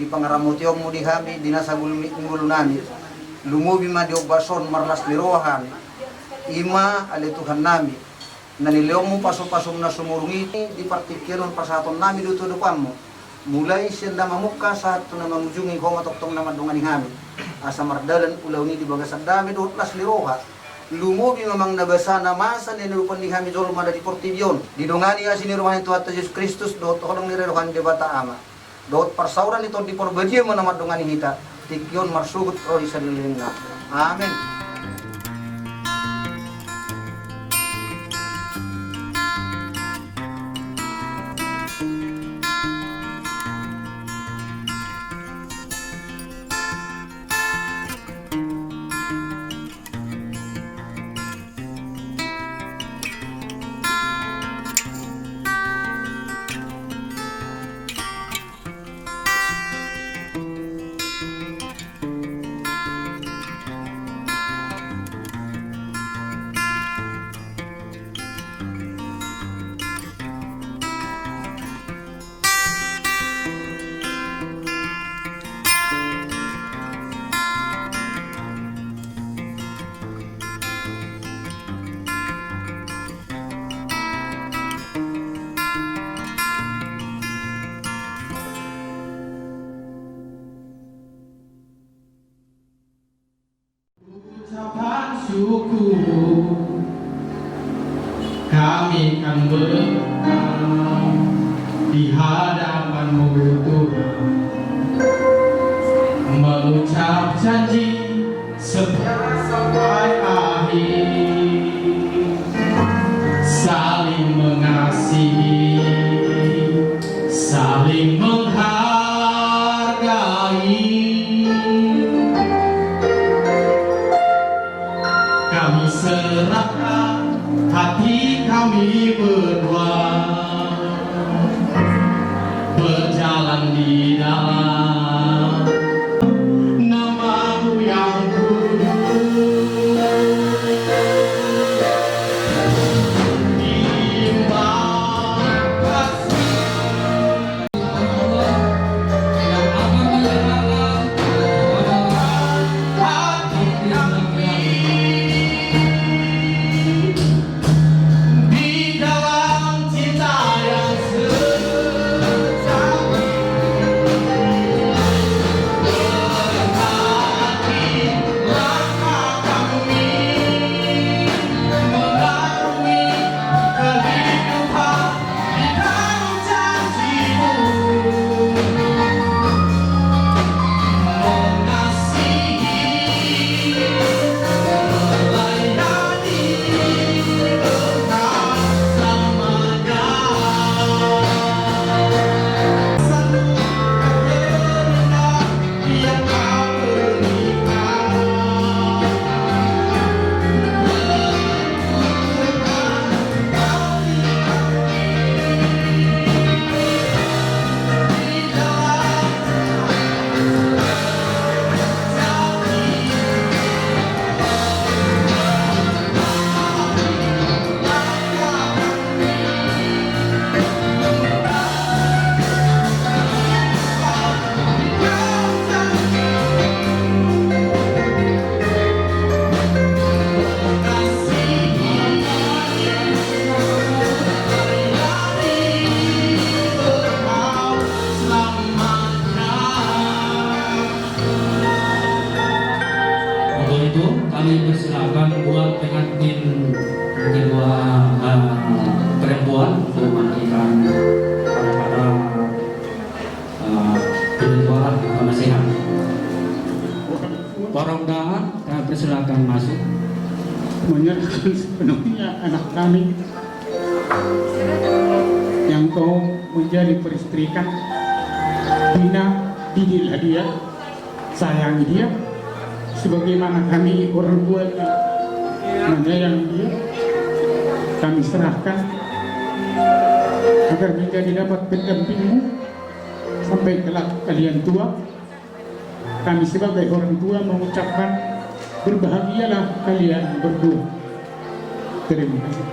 di pangaramutiom mo di kami, di nasa gulunani, lumubi ma di obason marlas lirohan, ima ali Tuhan nami, naniliom mo paso-pasom na sumurungi, di partikiron pasaton nami dito depan mo, mulai siyanda mamuka sa ito na mamujungi ko matoktong na madungan kami, asa mardalan ulaw ni di bagasad dami doon las liroha, lumubi mamang nabasa na masa nilupan ni kami dolo mada di portibyon, didungani asiniruhan ito at Jesus Kristus doon tolong nireruhan di bata ama. Dot parsauran ito di porbadya mo na madungan ni hita, tikyon marsugot o di sariling na. Amen. Ucapan syukur kami kan berdoa di hadapan-Mu Tuhan, mengucap janji setia sampai akhir, saling mengasihi, saling menghargai. Kami serahkan hati kami berdua, berjalan di dalam nama-Mu yang kudus. Imbang kasih yang akan menyerahkan hati kami di dalam cinta yang sejati, berhati langkah kami melalui kehidupan di dalam janji-Mu, mengasihi, melayani Engkau selamanya. Satu kerindah yang Kau berikan, untuk itu kami persilakan buat pengantin kedua perempuan untuk memanggilkan para penjualan nasihat. Para undangan kami persilakan masuk. Menyerahkan sepenuhnya anak kami yang Kau menjadi peristrikan, bina didilah dia, sayangi dia sebagaimana kami orang tuanya menyayangi dia. Kami serahkan agar menjadi dapat pendamping-Mu sampai kelak kalian tua. Kami sebagai orang tua mengucapkan berbahagialah kalian berdua. Terima kasih.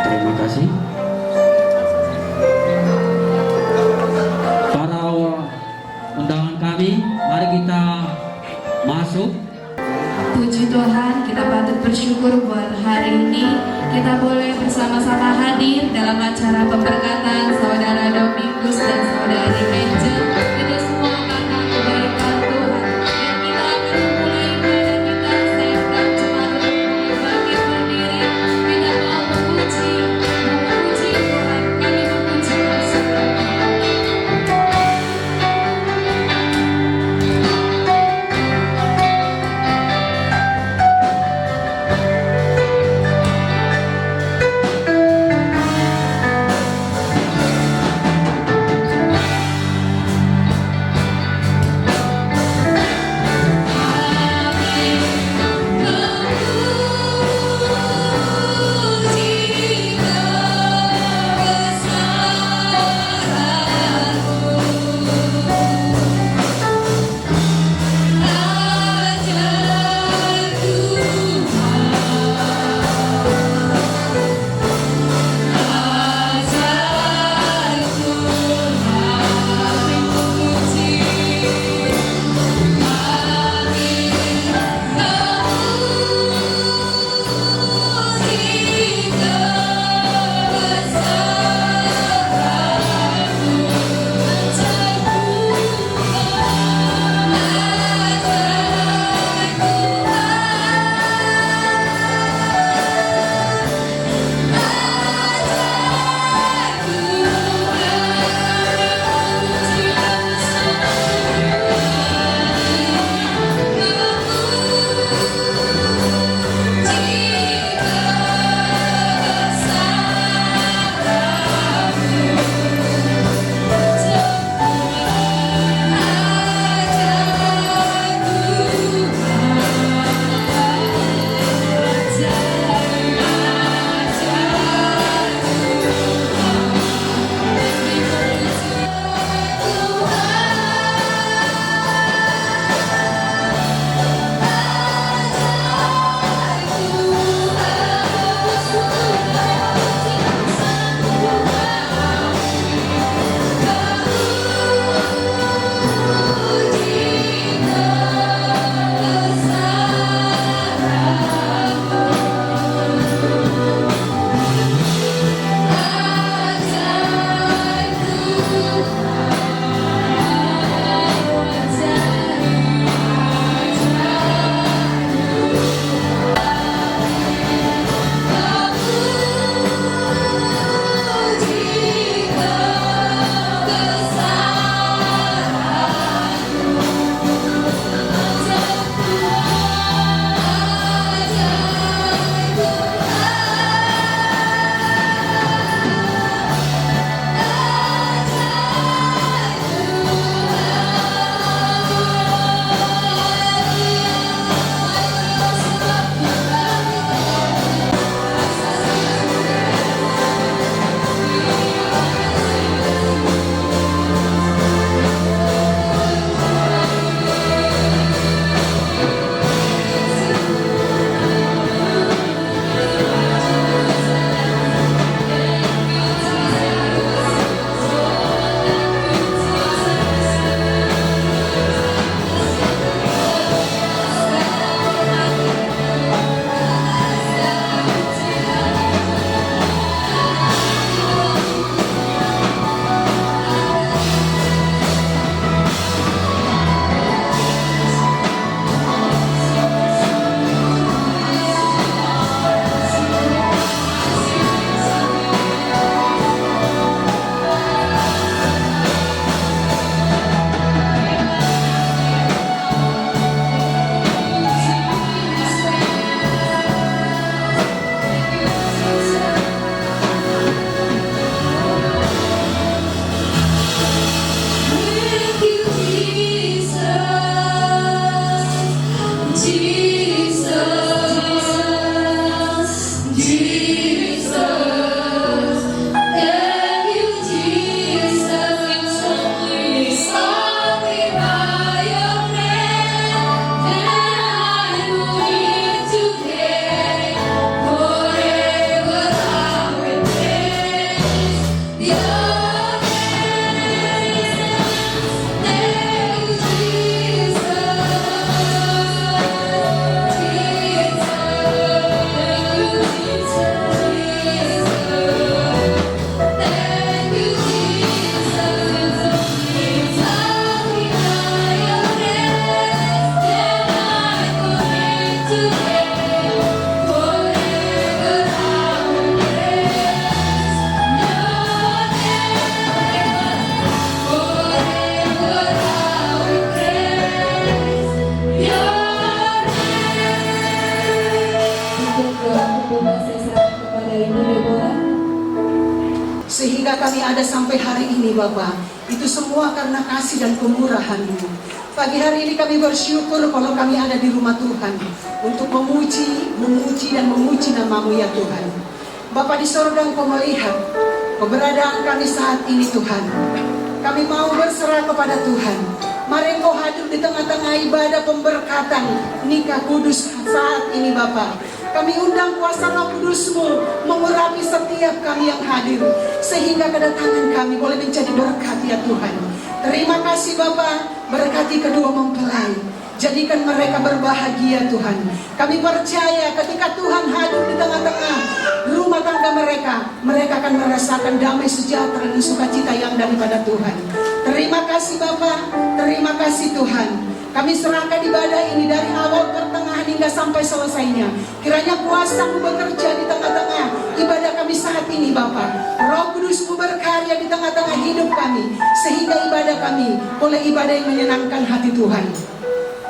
Terima kasih. Para masuk. Puji Tuhan, kita patut bersyukur buat hari ini kita boleh bersama-sama hadir dalam acara pemberkatan Saudara Domingus dan Saudari Angel. Ini semua karena kebaikan Tuhan. Dan kita akan memulai ibadah kita. Saya undang jemaat untuk bangkit berdiri. Kita mau memuji Tuhan. Kami memuji bersama. kami ada sampai hari ini Bapa, itu semua karena kasih dan kemurahan-Mu. Pagi hari ini kami bersyukur kalau kami ada di rumah Tuhan untuk memuji dan memuji nama-Mu ya Tuhan. Bapa di sorga, Engkau melihat keberadaan kami saat ini Tuhan. Kami mau berserah kepada Tuhan. Mari Engkau hadir di tengah-tengah ibadah pemberkatan nikah kudus saat ini Bapa. Kami undang kuasa Roh Kudus-Mu mengurapi setiap kami yang hadir, sehingga kedatangan kami boleh menjadi berkat ya Tuhan. Terima kasih Bapa, berkati kedua mempelai, jadikan mereka berbahagia Tuhan. Kami percaya ketika Tuhan hadir di tengah-tengah rumah tangga mereka, mereka akan merasakan damai sejahtera dan sukacita yang daripada Tuhan. Terima kasih Bapa, terima kasih Tuhan. Kami serahkan ibadah ini dari awal, pertengahan hingga sampai selesainya. Kiranya kuasa-Mu bekerja di tengah-tengah ibadah kami saat ini Bapa. Roh Kudus-Mu berkarya di tengah-tengah hidup kami, sehingga ibadah kami boleh ibadah yang menyenangkan hati Tuhan.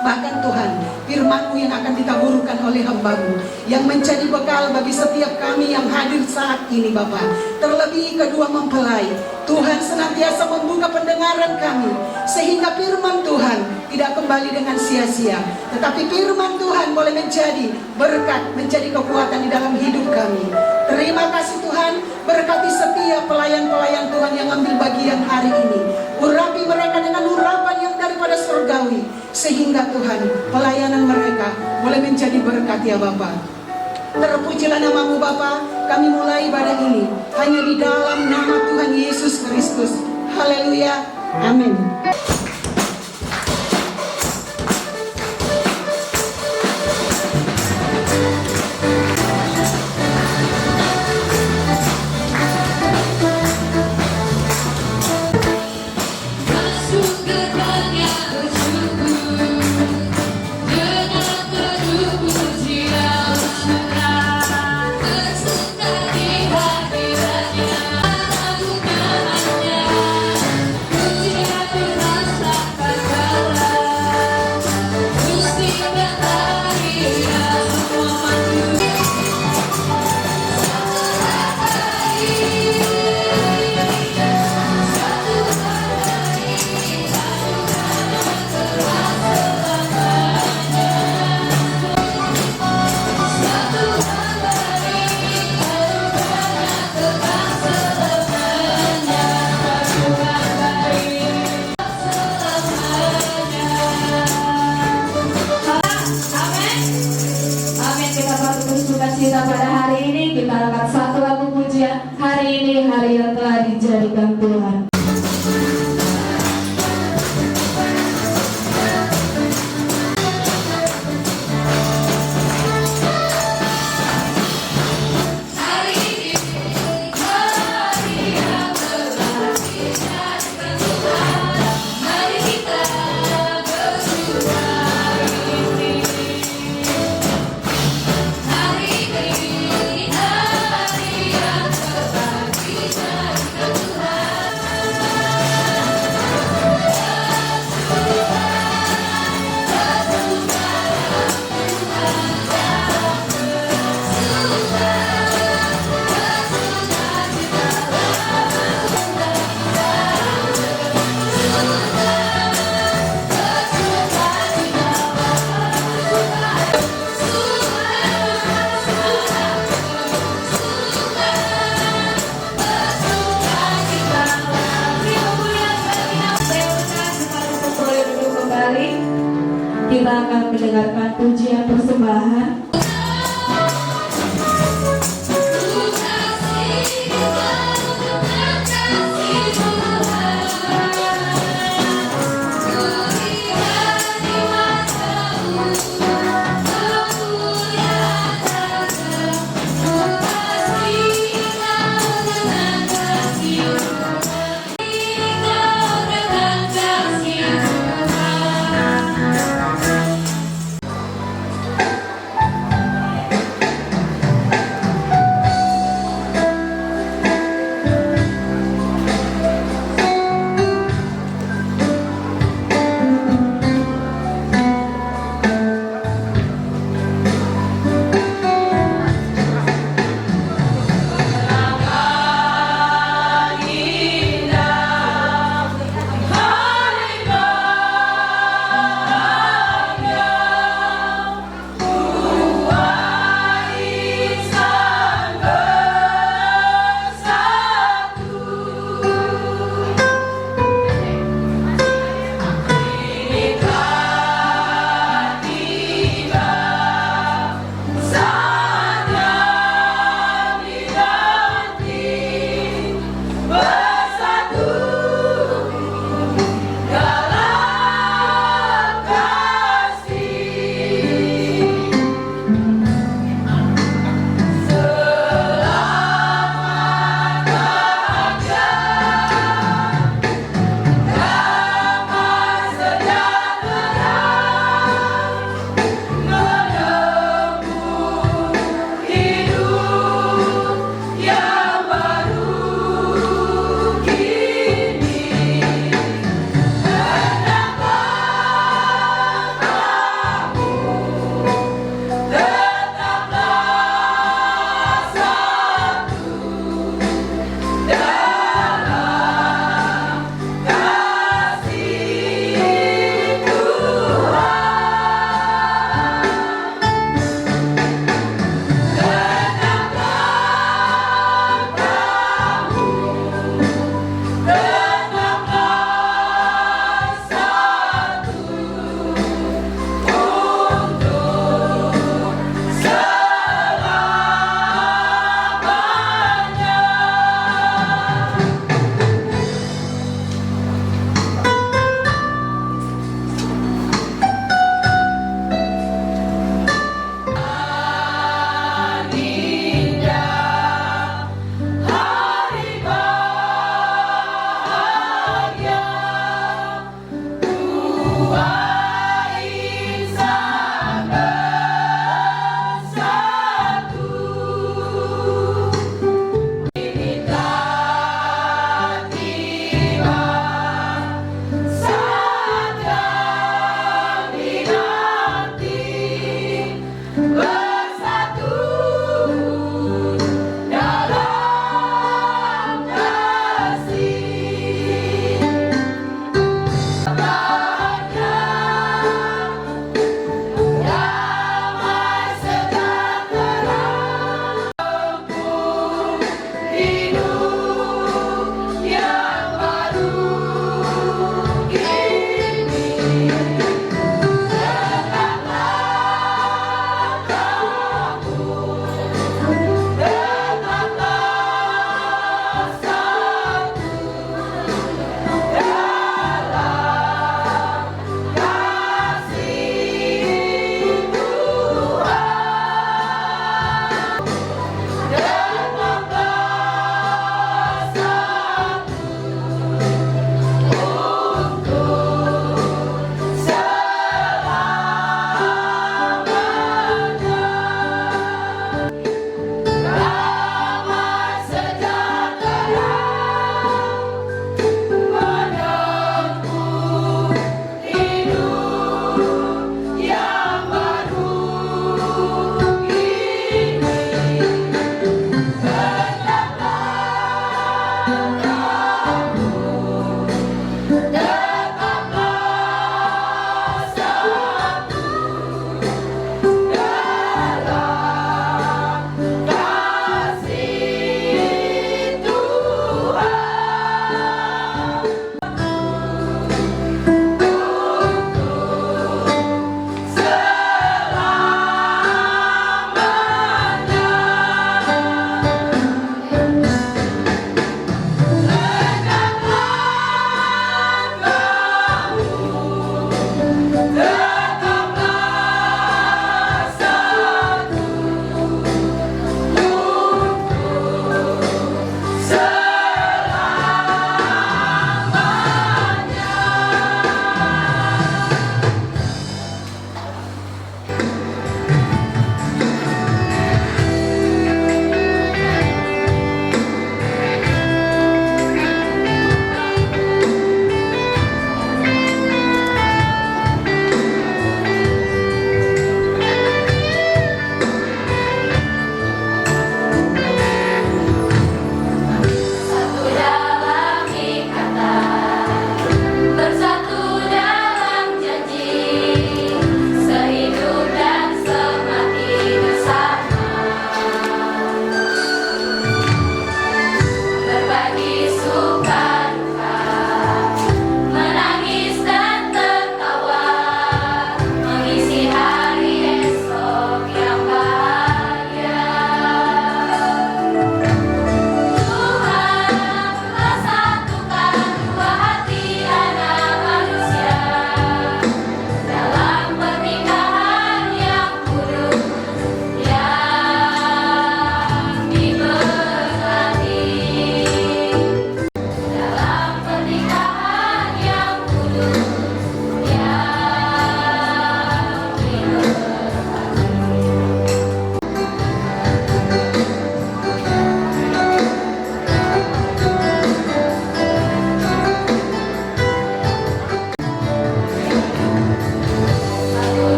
Bahkan Tuhan, firman-Mu yang akan ditaburkan oleh hamba-Mu, yang menjadi bekal bagi setiap kami yang hadir saat ini Bapa. Terlebih kedua mempelai, Tuhan senantiasa membuka pendengaran kami, sehingga firman Tuhan tidak kembali dengan sia-sia, tetapi firman Tuhan boleh menjadi berkat, menjadi kekuatan di dalam hidup kami. Terima kasih Tuhan, berkati setiap pelayan-pelayan Tuhan yang ambil bagian hari ini. Urapi mereka dengan urapan yang daripada surgawi, sehingga Tuhan, pelayanan mereka boleh menjadi berkat ya Bapa. Terpujilah nama-Mu Bapa. Kami mulai ibadah ini hanya di dalam nama Tuhan Yesus Kristus. Haleluya. Amin. Kita pada hari ini kita angkat satu lagu pujian. Hari ini hari yang telah dijadikan Tuhan. Kita akan mendengarkan pujian persembahan.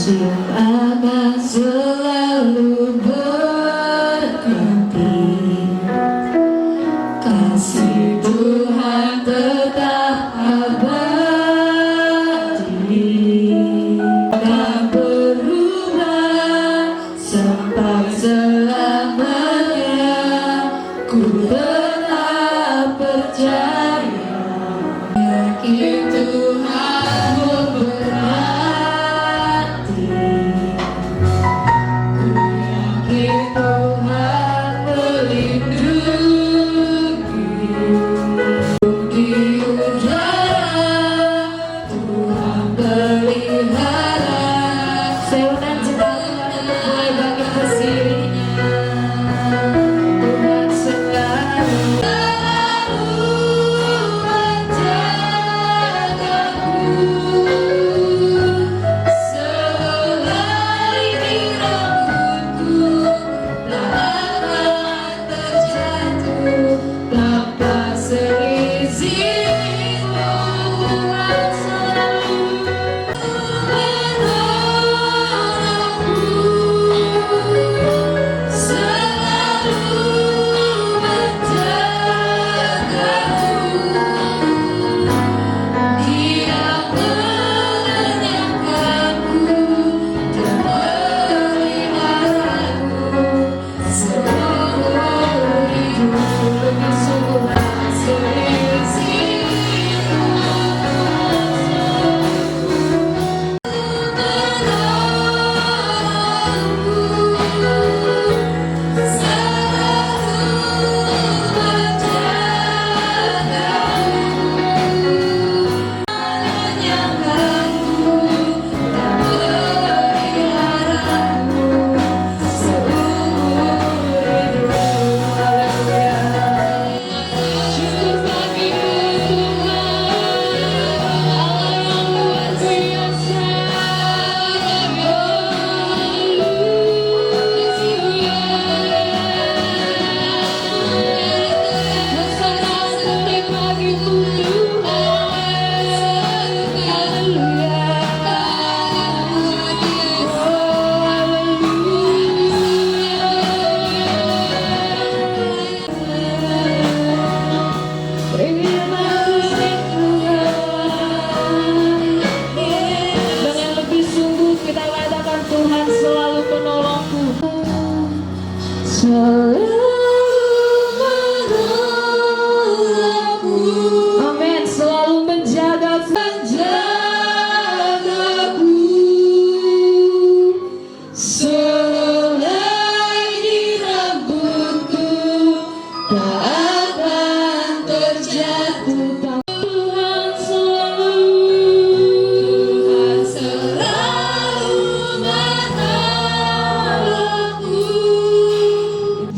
Yang akan selalu berganti. Kasih Tuhan tetap abadi, tak berubah sampai selamanya. Ku tetap percaya, yakin Tuhan memberkati. Ku yakin Tuhan melindungi. Di udara Tuhan pelihara. Saya undang jemaat untuk mulai bangkit berdirinya. Tuhan selalu menjagaku. Selai di rambutku tak akan terjatuh tanpa seizinmu. Tuhan selalu menolongku, selalu menjagaku. Dia mengenyangkanku dan memeliharaku seumur hidup. Lebih sempurna seizinmu. Dengan lebih sungguh kita katakan, Tuhan selalu menolongku, selalu menolongku. Amin. Selalu menjagaku. Selai di rambutku tak akan terjatuh. Tuhan selalu menolongku.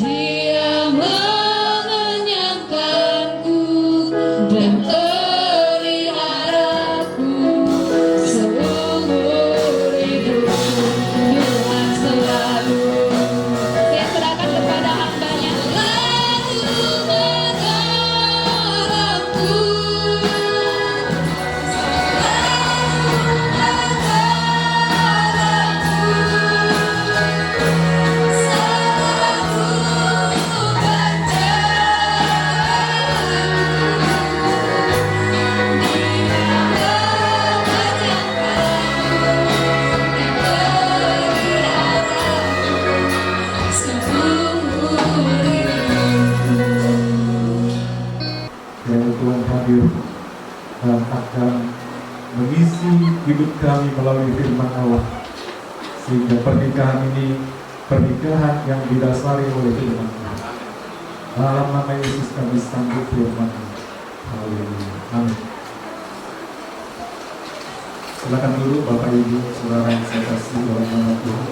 Dia mengenyangkanku dan peliharaku seumur hidup. Tuhan selalu, saya serahkan kepada hamba-Nya, selalu menolongku. yang Tuhan hadir dan akan mengisi hidup kami melalui firman Allah, sehingga pernikahan ini pernikahan yang didasari oleh firman Allah. Dalam nama Yesus kami sambut firman. Haleluya. Amin. Silakan dulu Bapak Ibu, saudara yang saya kasih dalam nama Tuhan.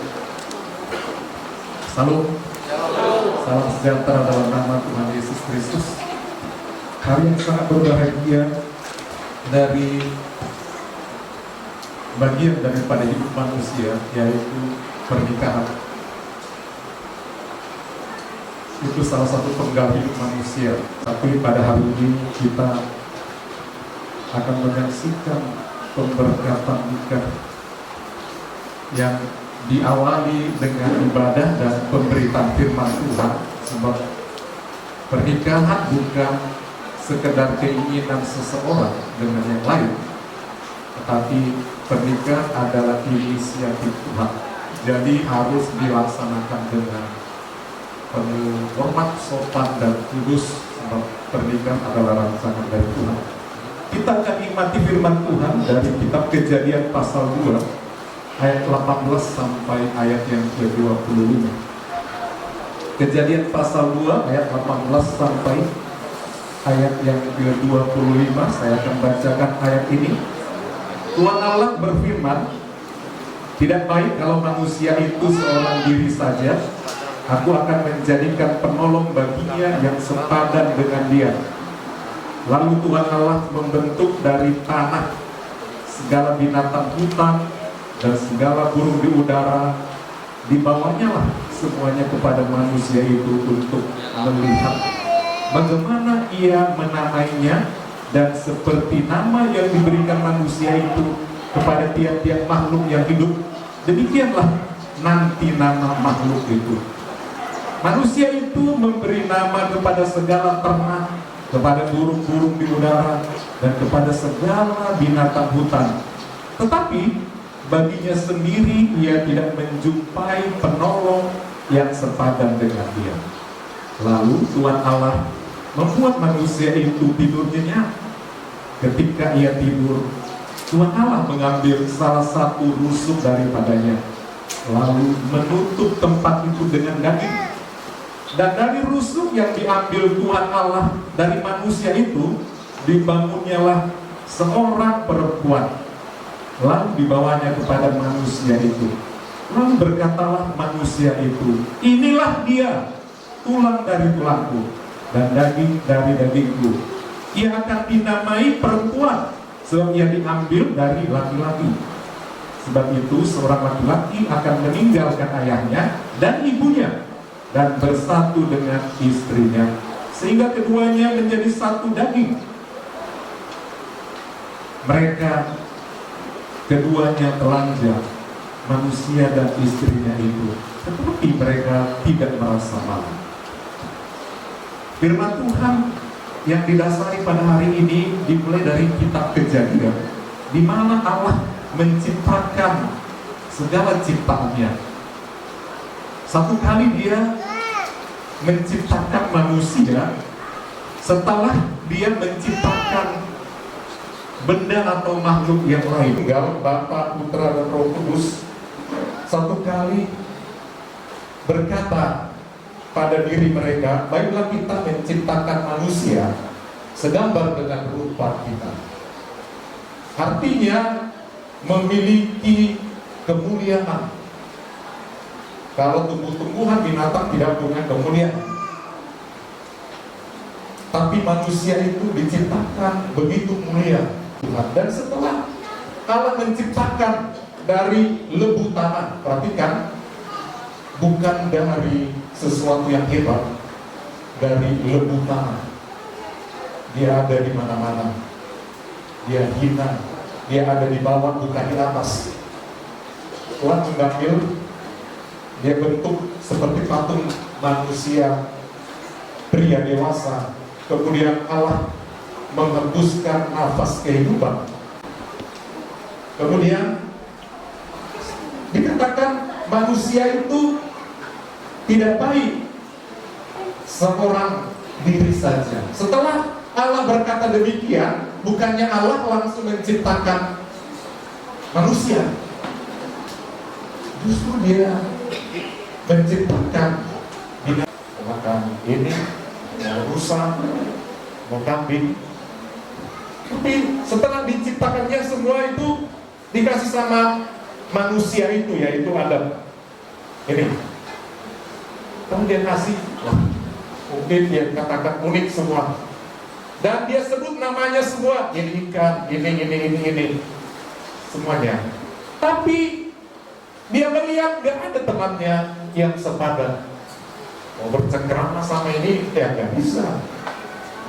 Salam. Salam sejahtera dalam nama Tuhan Yesus Kristus. Hari yang sangat berbahagia dari bagian daripada hidup manusia, yaitu pernikahan. Itu salah satu penggal hidup manusia. Tapi pada hari ini kita akan menyaksikan pemberkatan nikah yang diawali dengan ibadah dan pemberitaan firman Tuhan, sebab pernikahan bukan sekedar keinginan seseorang dengan yang lain, tetapi pernikahan adalah inisiatif Tuhan. Jadi harus dilaksanakan dengan penuh hormat, sopan, dan kudus, sebab pernikahan adalah rancangan dari Tuhan. Kita akan nikmati firman Tuhan dari kitab Kejadian pasal 2 ayat 18 sampai ayat yang ke-25. Kejadian pasal 2 ayat 18 sampai ayat yang ke-25. Saya akan bacakan ayat ini. Tuhan Allah berfirman, "Tidak baik kalau manusia itu seorang diri saja. Aku akan menjadikan penolong baginya yang sepadan dengan dia." Lalu Tuhan Allah membentuk dari tanah segala binatang hutan dan segala burung di udara. Dibawanya lah semuanya kepada manusia itu untuk melihat bagaimana ia menamainya, dan seperti nama yang diberikan manusia itu kepada tiap-tiap makhluk yang hidup, demikianlah nanti nama makhluk itu. Manusia itu memberi nama kepada segala ternak, kepada burung-burung di udara, dan kepada segala binatang hutan. Tetapi baginya sendiri ia tidak menjumpai penolong yang sepadan dengan dia. Lalu Tuhan Allah membuat manusia itu tidur nyenyak. Ketika ia tidur, Tuhan Allah mengambil salah satu rusuk daripadanya, lalu menutup tempat itu dengan daging. Dan dari rusuk yang diambil Tuhan Allah dari manusia itu, dibangunnyalah seorang perempuan, lalu dibawanya kepada manusia itu. Lalu berkatalah manusia itu, "Inilah dia, tulang dari tulangku dan daging dari dagingku. Ia akan dinamai perempuan, sebab ia diambil dari laki-laki. Sebab itu seorang laki-laki akan meninggalkan ayahnya dan ibunya dan bersatu dengan istrinya, sehingga keduanya menjadi satu daging. Mereka keduanya telanjang, manusia dan istrinya itu, tetapi mereka tidak merasa malu." Firman Tuhan yang didasari pada hari ini dimulai dari kitab Kejadian, di mana Allah menciptakan segala ciptaannya. Satu kali dia menciptakan manusia, setelah dia menciptakan benda atau makhluk yang lain, tinggal Bapa, Putra, dan Roh Kudus satu kali berkata pada diri mereka, "Baiklah kita menciptakan manusia segambar dengan rupa kita." Artinya memiliki kemuliaan. Kalau tumbuh-tumbuhan, binatang tidak punya kemuliaan, tapi manusia itu diciptakan begitu mulia Tuhan. Dan setelah Allah menciptakan dari lebu tanah, perhatikan, bukan dari sesuatu yang hebat, dari lebu tanah. Dia ada di mana-mana, dia hina, dia ada di bawah, bukan di atas. Tuhan mengambil, dia bentuk seperti patung manusia pria dewasa. Kemudian Allah menghembuskan nafas kehidupan. Kemudian dikatakan manusia itu tidak baik seorang diri saja. Setelah Allah berkata demikian, bukannya Allah langsung menciptakan manusia, justru dia menciptakan binatang, makan ini, mau rusa, mau kambing. Tapi setelah diciptakannya semua itu dikasih sama manusia itu, yaitu Adam. Ini kemudian kasih, mungkin dia katakan unik semua, dan dia sebut namanya semua, ini ikan, ini semuanya. Tapi dia melihat gak ada temannya yang sepadan. Mau bercengkrama sama ini, ya gak bisa.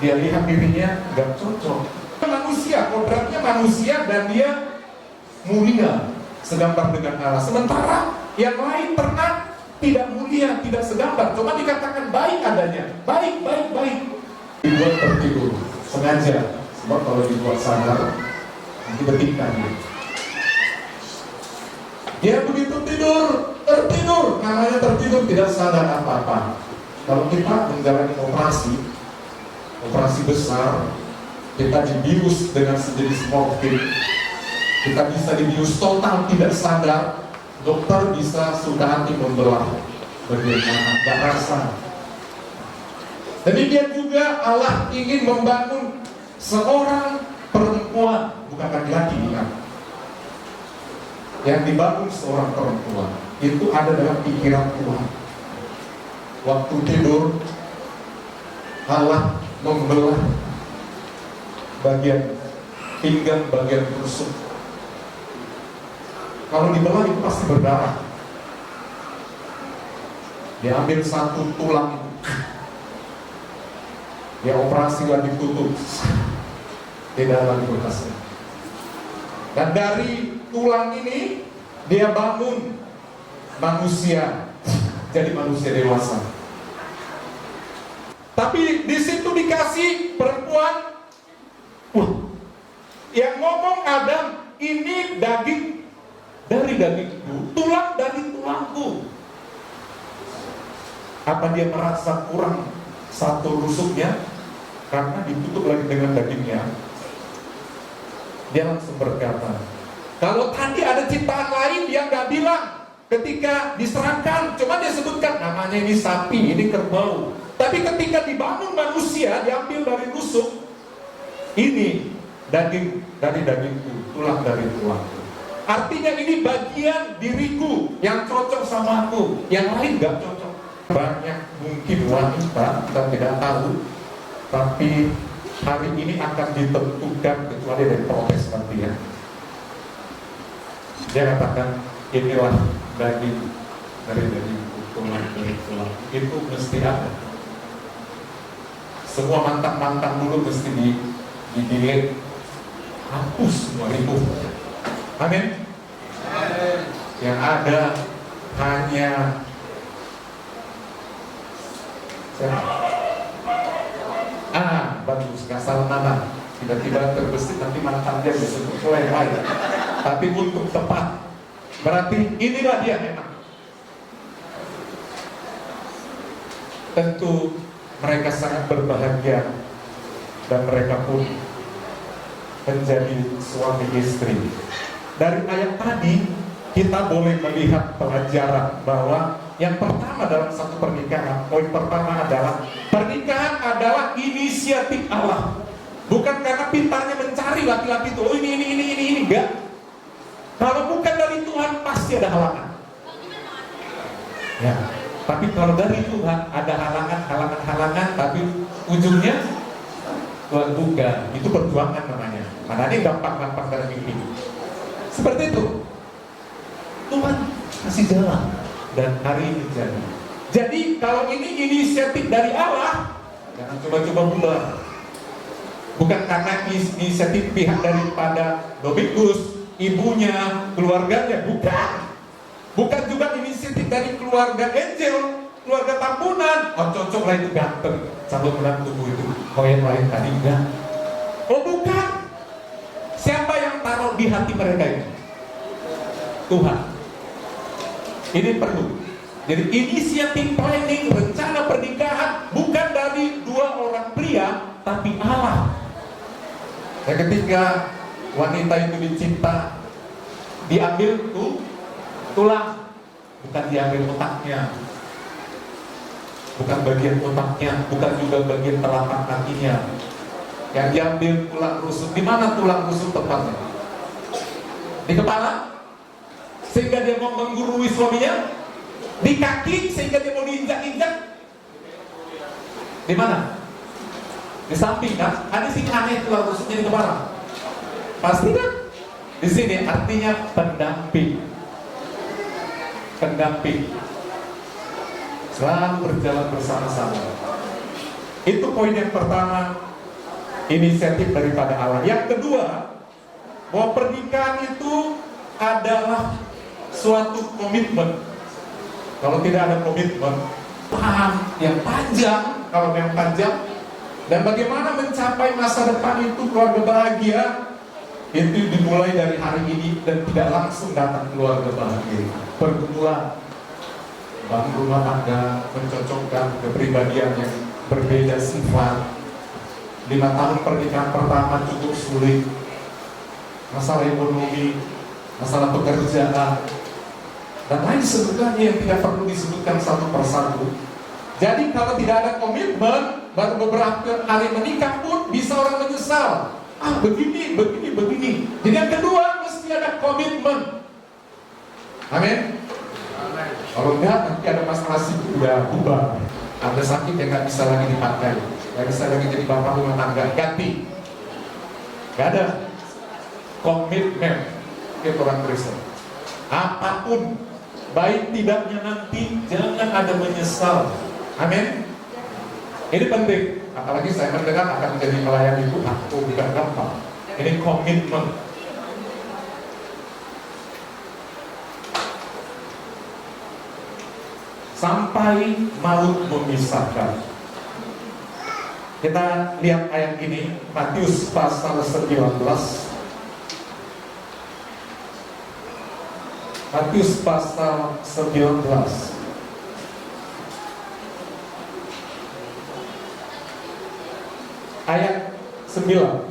Dia lihat dirinya gak cocok. Manusia, kodratnya manusia, dan dia mulia. segambar dengan Allah. Sementara yang lain pernah tidak mulia, tidak segambar, cuma dikatakan baik adanya, baik. Dibuat tertidur sengaja, sebab kalau dibuat sadar nanti betikkan dia begitu tertidur, namanya tertidur tidak sadar apa-apa. Kalau kita menjalani operasi besar, kita dibius dengan sejenis morfin, kita bisa dibius total tidak sadar, dokter bisa suka hati membelah bagaimana, gak rasa. Demikian juga Allah ingin membangun seorang perempuan, bukan laki-laki, ingat. Yang dibangun seorang perempuan itu ada dalam pikiran Tuhan. Waktu tidur, Allah membelah bagian pinggang, bagian rusuk. Kalau dibelah itu pasti berdarah. Diambil satu tulang, dia operasi lagi tutup, tidak lagi bekasnya. Dan dari tulang ini dia bangun manusia, jadi manusia dewasa. Tapi di situ dikasih perempuan, yang ngomong Adam, ini daging dari dagingku, tulang dari tulangku. Apa dia merasa kurang satu rusuknya karena ditutup lagi dengan dagingnya? Dia langsung berkata, kalau tadi ada ciptaan lain dia nggak bilang ketika diserahkan, cuma dia sebutkan namanya ini sapi, ini kerbau. Tapi ketika dibangun manusia, diambil dari rusuk, ini daging dari dagingku, tulang dari tulangku. Artinya ini bagian diriku yang cocok sama aku, yang lain nggak cocok. Banyak mungkin wanita, kita tidak tahu, tapi hari ini akan ditentukan, kecuali dari protes nanti ya. Dia katakan, inilah daging dari dagingku, tulang dari tulang. Itu mesti ada. Semua mantan-mantan dulu mesti di-delete, hapus semua itu. Amin. Yang ada hanya bagus, gak salah nama. Tiba-tiba terbesit nanti mantan dia disebut oleh yang lain. Tapi untuk tepat, berarti inilah dia memang. Tentu mereka sangat berbahagia dan mereka pun menjadi suami istri. Dari ayat tadi kita boleh melihat pelajaran bahwa yang pertama dalam satu pernikahan, poin pertama adalah pernikahan adalah inisiatif Allah. Bukan karena pintarnya mencari laki-laki itu, oh ini, enggak. Kalau bukan dari Tuhan pasti ada halangan. Ya, tapi kalau dari Tuhan ada halangan, tapi ujungnya Tuhan buka. Itu perjuangan namanya. Mana ini gampang-gampang dari mimpi. Seperti itu. Tuhan kasih jalan dan hari ini jadi. Jadi kalau ini inisiatif dari Allah, jangan coba-coba bubar. Bukan karena inisiatif pihak daripada Domikus, ibunya, keluarganya, bukan. Bukan juga inisiatif dari keluarga Angel, keluarga Tambunan. Oh cocok lah itu ganteng, calon menantu itu. Oh yang lain tadi enggak. Oh bukan. Siapa yang taruh di hati mereka ini? Tuhan. Ini perlu. Jadi inisiatif planning, rencana pernikahan bukan dari dua orang pria, tapi Allah. Dan ketika wanita itu dicipta, diambil tulang, bukan diambil otaknya, bukan bagian otaknya, bukan juga bagian telapak kakinya. Yang diambil tulang rusuk. Di mana tulang rusuk tepatnya? Di kepala, sehingga dia mau menggurui suaminya. Di kaki, sehingga dia mau diinjak-injak. Di mana? Di samping kan? Ada sih aneh tulang rusuknya di kepala. Pasti kan? Di sini artinya pendamping. Pendamping. Selalu berjalan bersama-sama. Itu poin yang pertama, inisiatif daripada Allah. Yang kedua, bahwa pernikahan itu adalah suatu komitmen. Kalau tidak ada komitmen, yang panjang, kalau yang panjang, dan bagaimana mencapai masa depan itu keluarga bahagia, itu dimulai dari hari ini dan tidak langsung datang keluarga bahagia. Pergumulan, bangun rumah tangga, mencocokkan kepribadian yang berbeda sifat. 5 tahun pernikahan pertama cukup sulit. Masalah ekonomi, masalah pekerjaan, dan lain sebagainya yang tidak perlu disebutkan satu persatu. Jadi kalau tidak ada komitmen, baru beberapa hari menikah pun bisa orang menyesal. Begini. Jadi yang kedua, mesti ada komitmen. Amin. Kalau enggak, nanti ada masalah udah bubar. Ada sakit yang nggak bisa lagi dipakai, nggak bisa lagi jadi bapak rumah tangga, ganti. Nggak ada komitmen ke orang Kristen. Apapun, baik tidaknya nanti, jangan ada menyesal. Amin. Ini penting. Apalagi saya mendengar akan menjadi pelayan itu, bukan gampang. Ini komitmen. Sampai maut memisahkan. Kita lihat ayat ini, Matius pasal 19. Matius pasal 19. Ayat 9.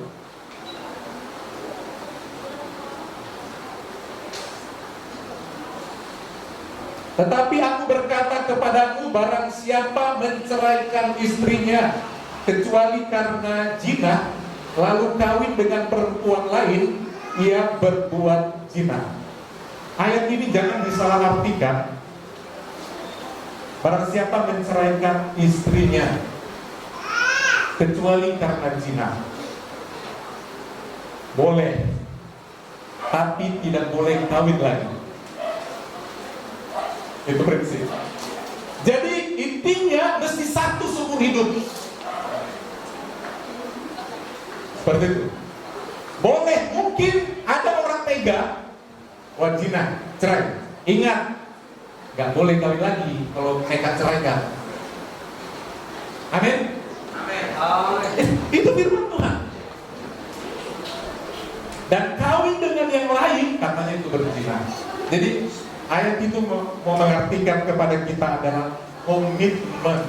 Tetapi aku berkata kepadamu, barang siapa menceraikan istrinya kecuali karena zina, lalu kawin dengan perempuan lain, ia berbuat zina. Ayat ini jangan disalahartikan. Barang siapa menceraikan istrinya kecuali karena zina, boleh, tapi tidak boleh kawin lagi. Itu prinsip. Jadi intinya mesti satu seumur hidup. Seperti itu. Boleh, mungkin ada orang tega, zina, cerai. Ingat, gak boleh kawin lagi kalau mereka ceraikan. Amin. Itu firman Tuhan. Dan kawin dengan yang lain, katanya itu berzina. Jadi ayat itu mau mengartikan kepada kita adalah komitmen.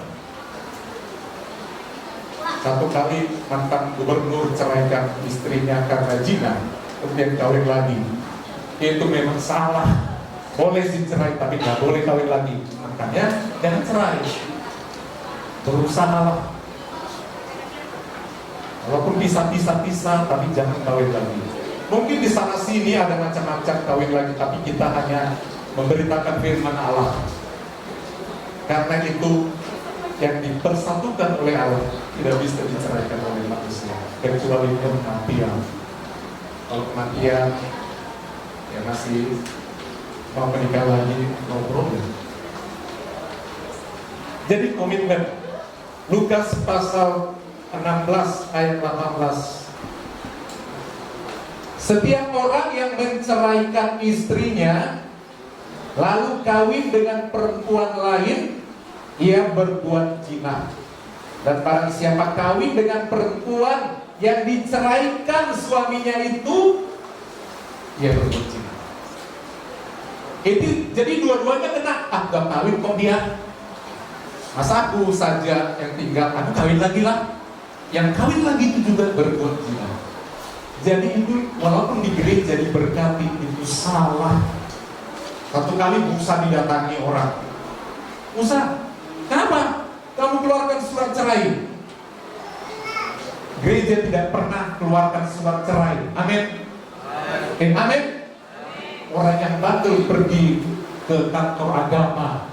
Satu kali mantan gubernur ceraikan istrinya karena zina, kemudian kawin lagi. Itu memang salah. Boleh sih cerai, tapi nggak boleh kawin lagi. Makanya jangan cerai. Berusahalah. Walaupun pisah, tapi jangan kawin lagi. Mungkin di sana sini ada macam-macam kawin lagi, tapi kita hanya memberitakan firman Allah. Karena itu yang dipersatukan oleh Allah tidak bisa diceraikan oleh manusia, kecuali kematian. Kalau kematian ya masih mau menikah lagi, no problem. Jadi komitmen. Lukas pasal 16 ayat 18. Setiap orang yang menceraikan istrinya lalu kawin dengan perempuan lain, ia berbuat zina. Dan barang siapa kawin dengan perempuan yang diceraikan suaminya itu, ia berbuat zina. Itu jadi dua-duanya kena. Gak kawin kok dia. Masa aku saja yang tinggal, aku kawin lagi lah. Yang kawin lagi itu juga berbuat zina. Jadi itu walaupun di gereja diberkati, itu salah. Satu kali Musa didatangi orang. Musa, kenapa kamu keluarkan surat cerai? Gereja tidak pernah keluarkan surat cerai. Amin. Amin. Orang yang batul pergi ke kantor agama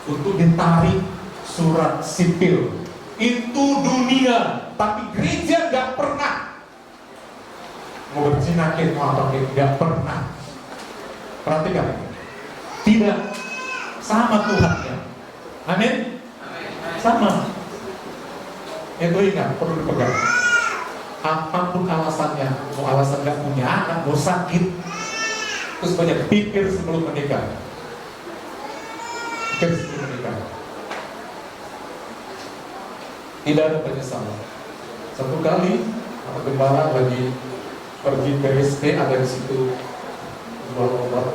untuk ditarik surat sipil. Itu dunia, tapi gereja gak pernah mau berzina mau apa, gak pernah. Perhatikan, tidak sama Tuhan ya. Amin. Sama. Itu ingat, perlu dipegang. Apapun alasannya, mau alasan gak punya anak, mau sakit, Terus banyak pikir sebelum menikah. Pikir sebelum menikah. Tidak ada penyesalan. Satu kali Pak Gembala lagi pergi ke SD, ada di situ jual obat,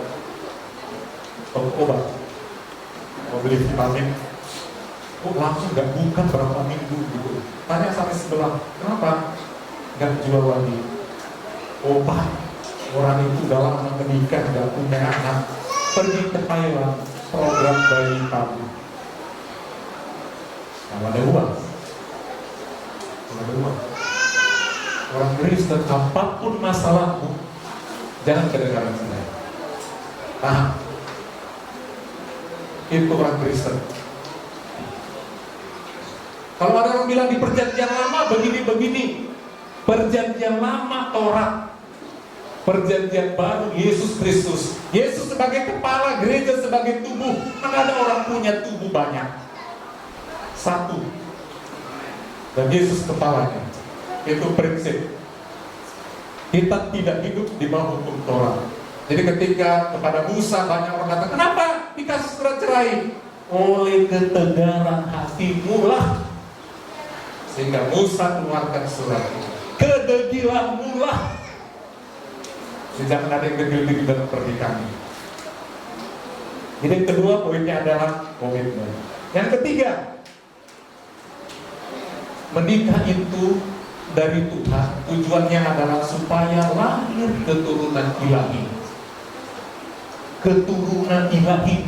mau beli vitamin, langsung gak buka berapa minggu gitu. Tanya sampai sebelah, kenapa gak jual lagi? Obat, orang itu udah lama menikah, gak punya anak, pergi ke Thailand, program bayi tabung. Nah, ada uang. Orang Kristen, apapun masalahmu, jangan kedengaran saya. Paham? Itu orang Kristen. Kalau ada orang bilang di perjanjian lama begini-begini, perjanjian lama Taurat, perjanjian baru Yesus Kristus. Yesus sebagai kepala, gereja sebagai tubuh. Mana ada orang punya tubuh banyak? Satu. Dan Yesus kepalanya. Itu prinsip. Kita tidak hidup di bawah hukum Taurat. Jadi ketika kepada Musa banyak orang kata, kenapa dikasih surat cerai? Oleh ketegaran hatimu lah. Sehingga Musa keluarkan surat itu. Kedegilanmu lah. Jangan ada yang degil-degil dalam pernikahan. Jadi yang kedua poinnya adalah komitmen. Yang ketiga, menikah itu dari Tuhan, tujuannya adalah supaya lahir keturunan ilahi. Keturunan ilahi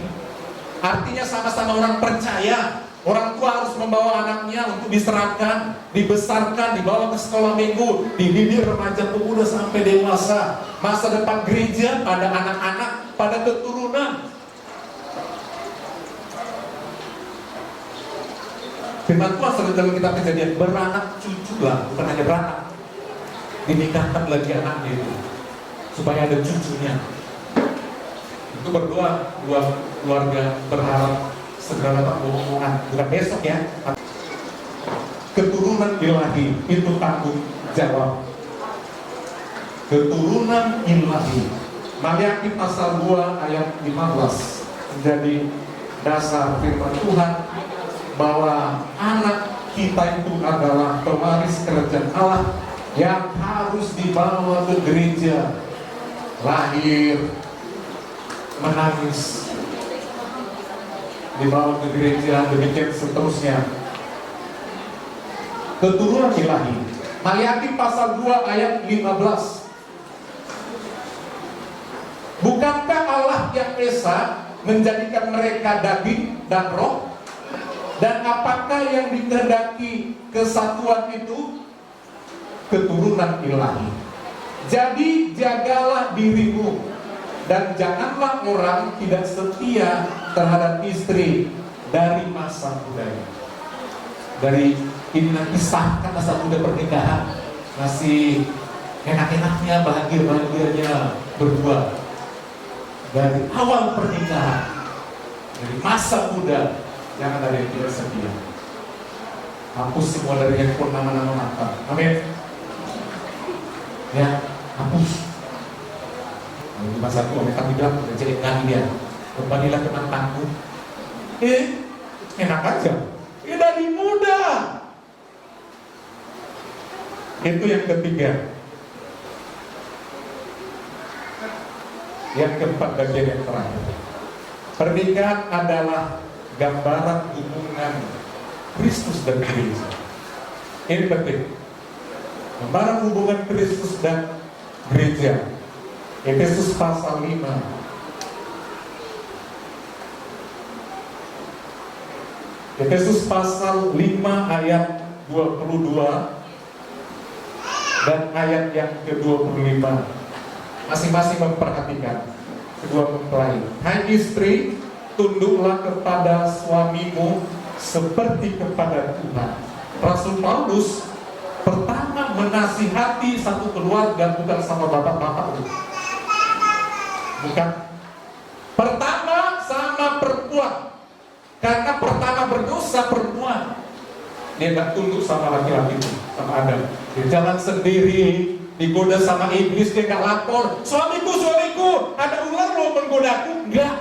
artinya sama-sama orang percaya. Orang tua harus membawa anaknya untuk diserahkan, dibesarkan, dibawa ke sekolah minggu, dididik remaja pemuda sampai dewasa. Masa depan gereja pada anak-anak, pada keturunan. Firman Tuhan sering dalam kitab Kejadian, beranak cucu lah, bukan hanya beranak. Dinikahkan lagi anaknya itu, supaya ada cucunya. Itu berdoa, dua keluarga berharap segera dapat omongan, bukan besok ya. Keturunan ilahi itu tanggung jawab. Keturunan ilahi. Maliaki pasal 2 ayat 15 menjadi dasar firman Tuhan bahwa anak kita itu adalah pewaris kerajaan Allah yang harus dibawa ke gereja, lahir, menangis, dibawa ke gereja, demikian seterusnya. Keturunan ilahi. Maliaki pasal 2 ayat 15. Bukankah Allah yang Esa menjadikan mereka daging dan roh? Dan apakah yang dikehendaki kesatuan itu? Keturunan ilahi. Jadi jagalah dirimu, dan janganlah orang tidak setia terhadap istri dari masa mudanya. Dari ini nanti sahkan masa muda pernikahan, masih enak-enaknya, bahagia-bahagianya berdua. Dari awal pernikahan, dari masa muda, jangan ada yang tidak setia. Hapus semua dari handphone nama-nama mantan. Amin. Ya, hapus. Di masa tua mereka bilang jadi kami dia, kembalilah ke mantanku. Enak aja. Dari muda. Itu yang ketiga. Yang keempat, bagian yang terakhir. Pernikahan adalah gambaran hubungan Kristus dan gereja. Ini penting. Gambaran hubungan Kristus dan gereja. Efesus pasal 5. Efesus pasal 5 ayat 22 dan ayat yang ke-25. Masing-masing memperhatikan kedua mempelai. Hai istri, tunduklah kepada suamimu seperti kepada Tuhan. Rasul Paulus pertama menasihati satu keluarga bukan sama bapak-bapak, bukan. Pertama sama perempuan, karena pertama berdosa perempuan. Dia gak tunduk sama laki-laki itu, sama Adam. Dia jalan sendiri, digoda sama iblis, dia gak lapor. Suamiku, ada ular menggodaku? Enggak.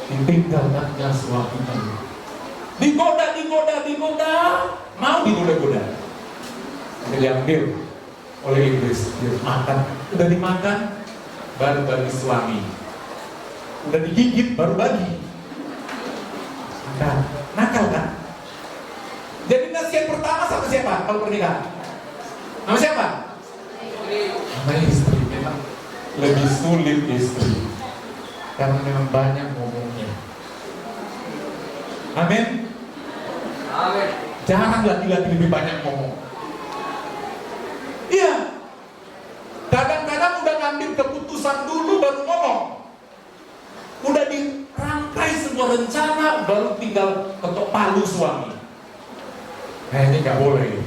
Ditinggalkannya suaminya. Digoda, mau digoda-goda. Diambil oleh iblis, dia makan, udah dimakan, baru bagi suami. Udah digigit, baru bagi. Nakal kan? Jadi nasihat pertama sama siapa kalau pernikahan? Sama siapa? Sama istri. Memang lebih sulit istri, karena memang banyak ngomongnya. Amin. Amin. Jarang laki-laki lebih banyak ngomong. Iya. Kadang-kadang udah ngambil keputusan dulu baru ngomong. Udah dirangkai semua rencana, baru tinggal ketok palu suami. Nah ini nggak boleh.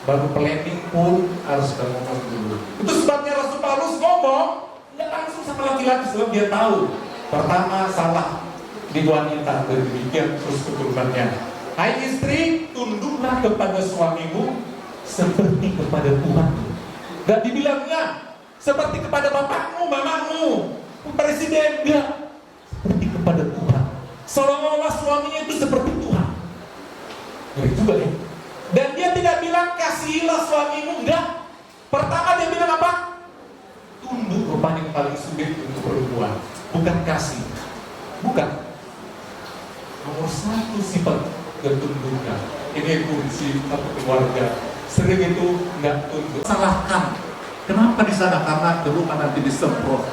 Baru planning pun harus ngomong dulu. Itu sebabnya Rasul Paulus ngomong nggak langsung sama laki-laki, sebab dia tahu pertama salah di wanita, demikian terus keturunannya. Hai istri, tunduklah kepada suamimu seperti kepada Tuhanmu. Gak dibilangnya seperti kepada bapakmu, mamamu, presiden, enggak, seperti kepada Tuhan. Seolah-olah suaminya itu seperti Tuhan. Ngeri juga ya. Dan dia tidak bilang kasihilah suamimu, enggak. Pertama dia bilang apa? Tunduk. Rupanya yang paling sulit untuk perempuan, bukan kasih, bukan. Nomor satu sifat ketundukan. Ini kunci satu keluarga. Sering itu nggak tunduk. Salahkan. Kenapa di sana? Karena dulu nanti disemprot.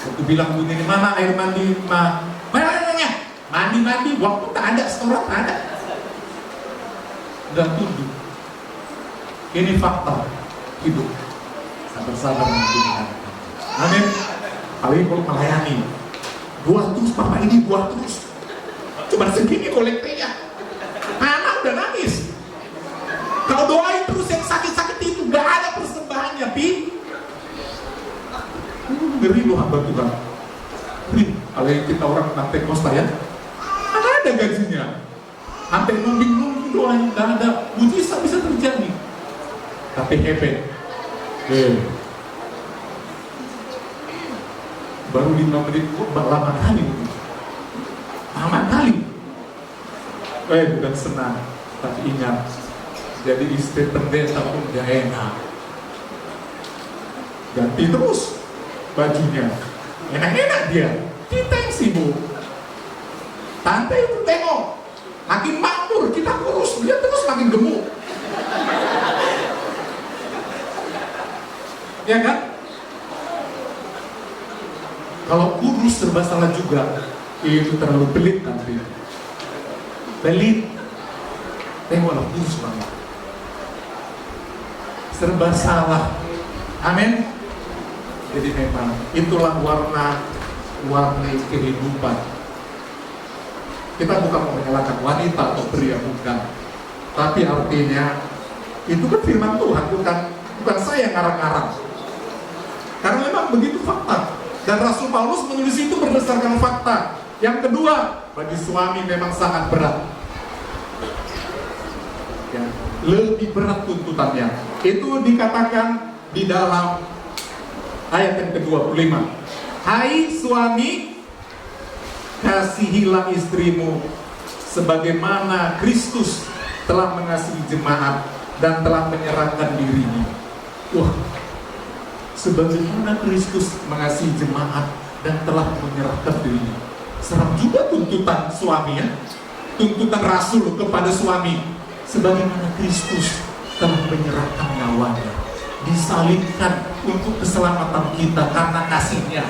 Waktu bilang begini, mana air mandi? Mana nanya? Mandi, waktu tak ada, setoran tak ada. Dan tunduk. Ini fakta hidup. Sabar-sabar menunjukkan. Amin. Paling kalau melayani, buah terus, Papa ini buah terus. Cuma segini kolektenya. Anak udah nangis. Kalau doain terus yang sakit-sakit itu gak ada persembahannya, Pi. Ngeri loh hamba Tuhan. Ngeri. Kalau yang kita orang nanti kosta ya, ada gajinya. Sampai numbing-numbing doanya gak ada. Mujizat bisa terjadi. Tapi hebat. Baru 5 menit kok lama kali. Bukan senang, tapi ingat, jadi istri pendeta pun gak enak. Ganti terus bajunya, enak-enak dia. Kita yang sibuk. Tante itu tengok, makin makmur, kita kurus, dia terus makin gemuk. Ya kan? Kalau kurus serba salah juga, itu terlalu pelit nanti. Pelit, tengoklah kurus banget. Serba salah. Amin. Jadi memang itulah warna kehidupan. Kita bukan mau menyalahkan wanita atau pria, bukan. Tapi artinya itu kan firman Tuhan, bukan saya yang ngarang-ngarang. Karena memang begitu fakta. Dan Rasul Paulus menulis itu berdasarkan fakta. Yang kedua, bagi suami memang sangat berat. Ya, lebih berat tuntutannya. Itu dikatakan di dalam ayat yang ke-25. Hai suami, kasihilah istrimu sebagaimana Kristus telah mengasihi jemaat dan telah menyerahkan dirinya. Wah, sebagaimana Kristus mengasihi jemaat dan telah menyerahkan dirinya. Seram juga tuntutan suami ya. Tuntutan Rasul kepada suami. Sebagaimana Kristus telah menyerahkan nyawanya, disalibkan untuk keselamatan kita karena kasihnya.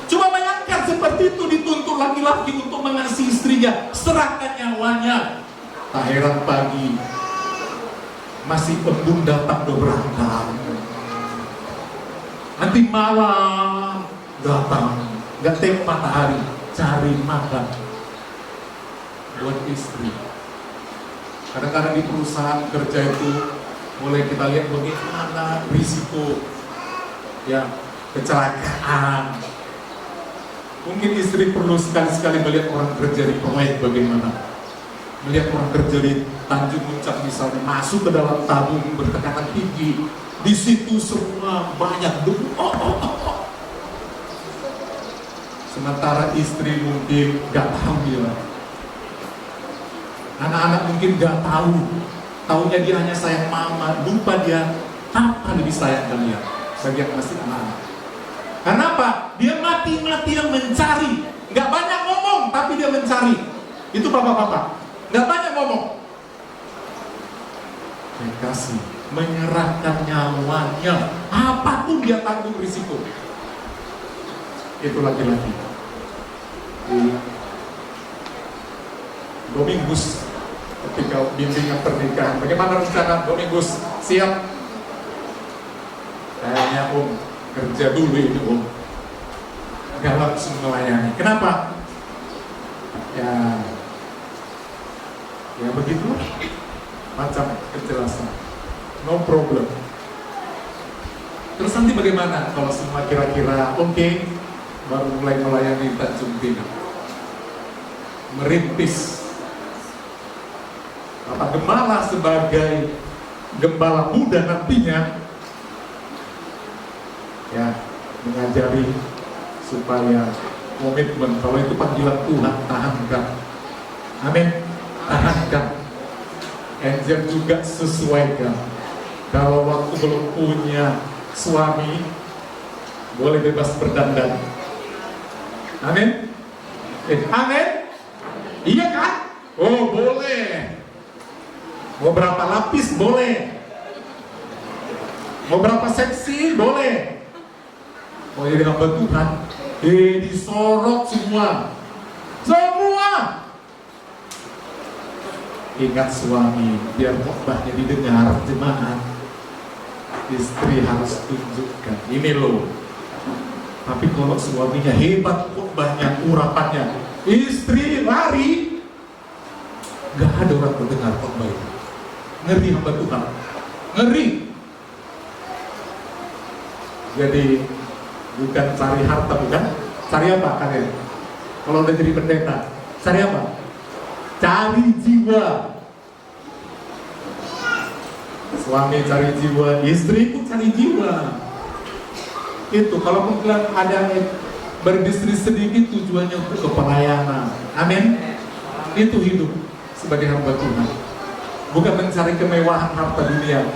Coba bayangkan seperti itu dituntut laki-laki untuk mengasihi istrinya, serahkan nyawanya. Tak heran pagi masih embun datang berangkat. Nanti malam datang, gak tempat matahari, cari makan buat istri. Kadang-kadang di perusahaan kerja itu mulai kita lihat bagaimana risiko ya kecelakaan. Mungkin istri perlu sekali-sekali melihat orang kerja di proyek bagaimana, melihat orang kerja di Tanjung Muncak misalnya masuk ke dalam tabung bertekanan tinggi, di situ semua banyak debu. Sementara istri mungkin gak hamil, anak-anak mungkin gak tahu, taunya dia hanya sayang mama, lupa dia apa lebih sayang kalian bagi yang masih anak-anak. Kenapa? Dia mati-matian mencari, gak banyak ngomong tapi dia mencari. Itu bapak-bapak, gak banyak ngomong, dia kasih, menyerahkan nyawanya, apapun dia tanggung risiko. Itu laki-laki. Di Domingus ketika bimbingan pernikahan, bagaimana rencana Domingus? Siap? Kayaknya Om kerja dulu ini Om, gak langsung melayani. Kenapa? Ya begitulah macam kejelasan, no problem. Terus nanti bagaimana kalau semua kira-kira oke, baru mulai melayani Tanjung Pinang, merintis. Bapak Gembala sebagai gembala muda nantinya, ya, mengajari supaya komitmen, kalau itu panggilan Tuhan, tahankan. Amin, tahankan. Angel juga sesuaikan. Kalau waktu belum punya suami, boleh bebas berdandan. Amin. Amin. Iya kan? Oh boleh. Mau berapa lapis boleh. Mau berapa seksi boleh. Mau jadi hamba Tuhan, disorot semua. Semua. Ingat suami, biar khotbahnya didengar jemaat. Istri harus tunjukkan, ini loh. Tapi kalau suaminya hebat khotbahnya, urapannya, istri lari, gak ada orang mendengar khotbah itu. Ngeri hamba Tuhan, ngeri. Jadi bukan cari harta, bukan. Cari apa kalian? Kalau udah jadi pendeta, cari apa? Cari jiwa. Suami cari jiwa, istri pun cari jiwa. Itu kalau mungkin ada berbisnis sedikit tujuannya untuk kepelayanan. Amin. Itu hidup sebagai hamba Tuhan. Bukan mencari kemewahan harta dunia,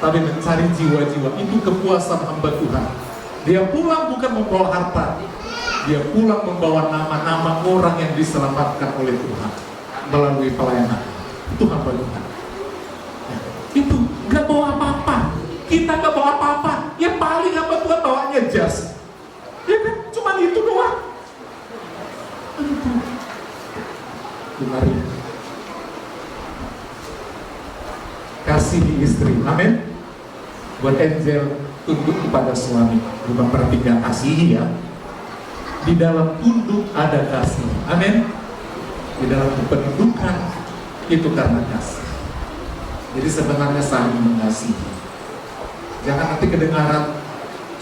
tapi mencari jiwa-jiwa. Itu kepuasan hamba Tuhan. Dia pulang bukan membawa harta, dia pulang membawa nama-nama orang yang diselamatkan oleh Tuhan melalui pelayanan. Itu hamba Tuhan. Ya, itu nggak bawa apa-apa. Kita nggak bawa apa-apa. Ya paling hamba Tuhan bawanya jas. Ya kan? Cuman itu doang. Itu. Mari kasihi istri. Amin. Buat Angel, tunduk kepada suami. Bukan berarti gak kasihi ya. Di dalam tunduk ada kasih. Amin. Di dalam kependudukan itu karena kasih. Jadi sebenarnya saling mengasihi. Jangan nanti kedengaran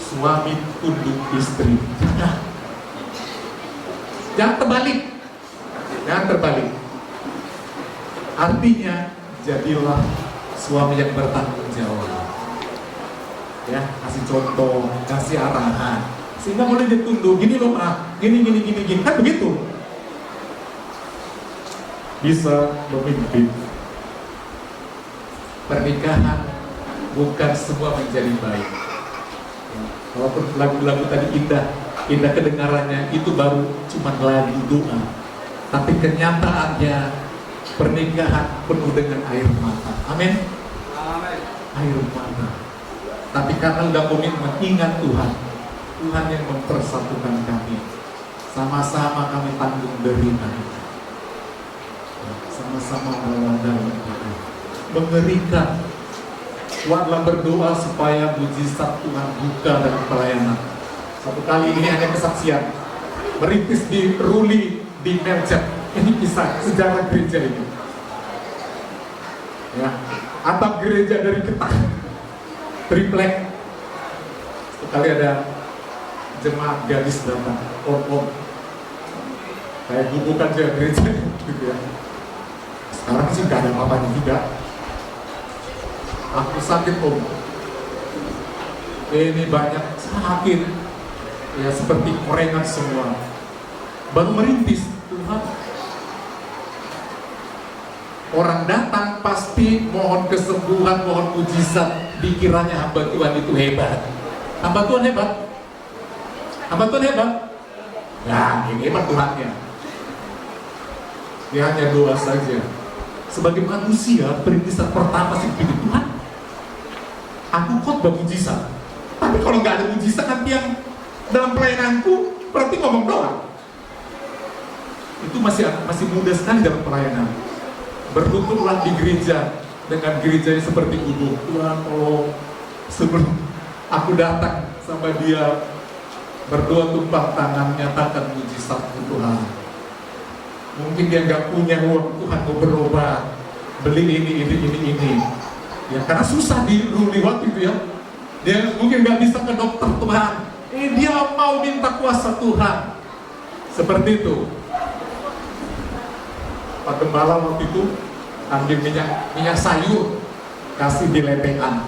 suami tunduk istri. Jangan terbalik. Jangan terbalik. Artinya jadilah suami yang bertanggung jawab. Ya, kasih contoh, kasih arahan, sehingga boleh ditunduk. Gini loh Pak, gini, kan begitu. Bisa memimpin. Pernikahan bukan semua menjadi baik. Ya, walaupun lagu-lagu tadi indah kedengarannya, itu baru cuma lagu doa. Tapi kenyataannya pernikahan penuh dengan air mata. Amin. Air mata. Tapi karena udah komitmen, ingat Tuhan yang mempersatukan kami. Sama-sama kami tanggung derita. Sama-sama melawan dalam Tuhan. Mengerikan. Kuatlah berdoa supaya mujizat Tuhan buka dalam pelayanan. Satu kali ini ada kesaksian. Merintis di Ruli, di Melcet. Ini kisah sejarah gereja ini. Ya, atap gereja dari ketak, triplek. Sekali ada jemaat gadis datang, om, kayak bukan juga gereja, gitu ya. Sekarang sih gak ada apa-apanya juga. Aku sakit om, ini banyak sakit, ya seperti korengan semua. baru merintis, Tuhan. Orang datang pasti mohon kesembuhan, mohon mujizat, dikiranya hamba Tuhan itu hebat. Hamba Tuhan hebat? Hamba Tuhan hebat? Nah, ini hebat Tuhannya. Dia hanya doa saja. Sebagai manusia, perintisan pertama sih pilih Tuhan. Aku khotbah mujizat. Tapi kalau nggak ada mujizat, nanti yang dalam pelayananku berarti ngomong doang. Itu masih muda sekali dalam pelayanan. Bertuturlah di gereja dengan gerejanya seperti ibu. Tuhan, oh sebelum aku datang sama dia, berdoa tumpah tangan, nyatakan mujizat Tuhan. Mungkin dia nggak punya uang, Tuhan mau berobat, beli ini. Ya karena susah di waktu itu ya. Dia mungkin nggak bisa ke dokter, Tuhan. Dia mau minta kuasa Tuhan. Seperti itu. Pak Gembala waktu itu ambil minyak sayur, kasih di lepekan,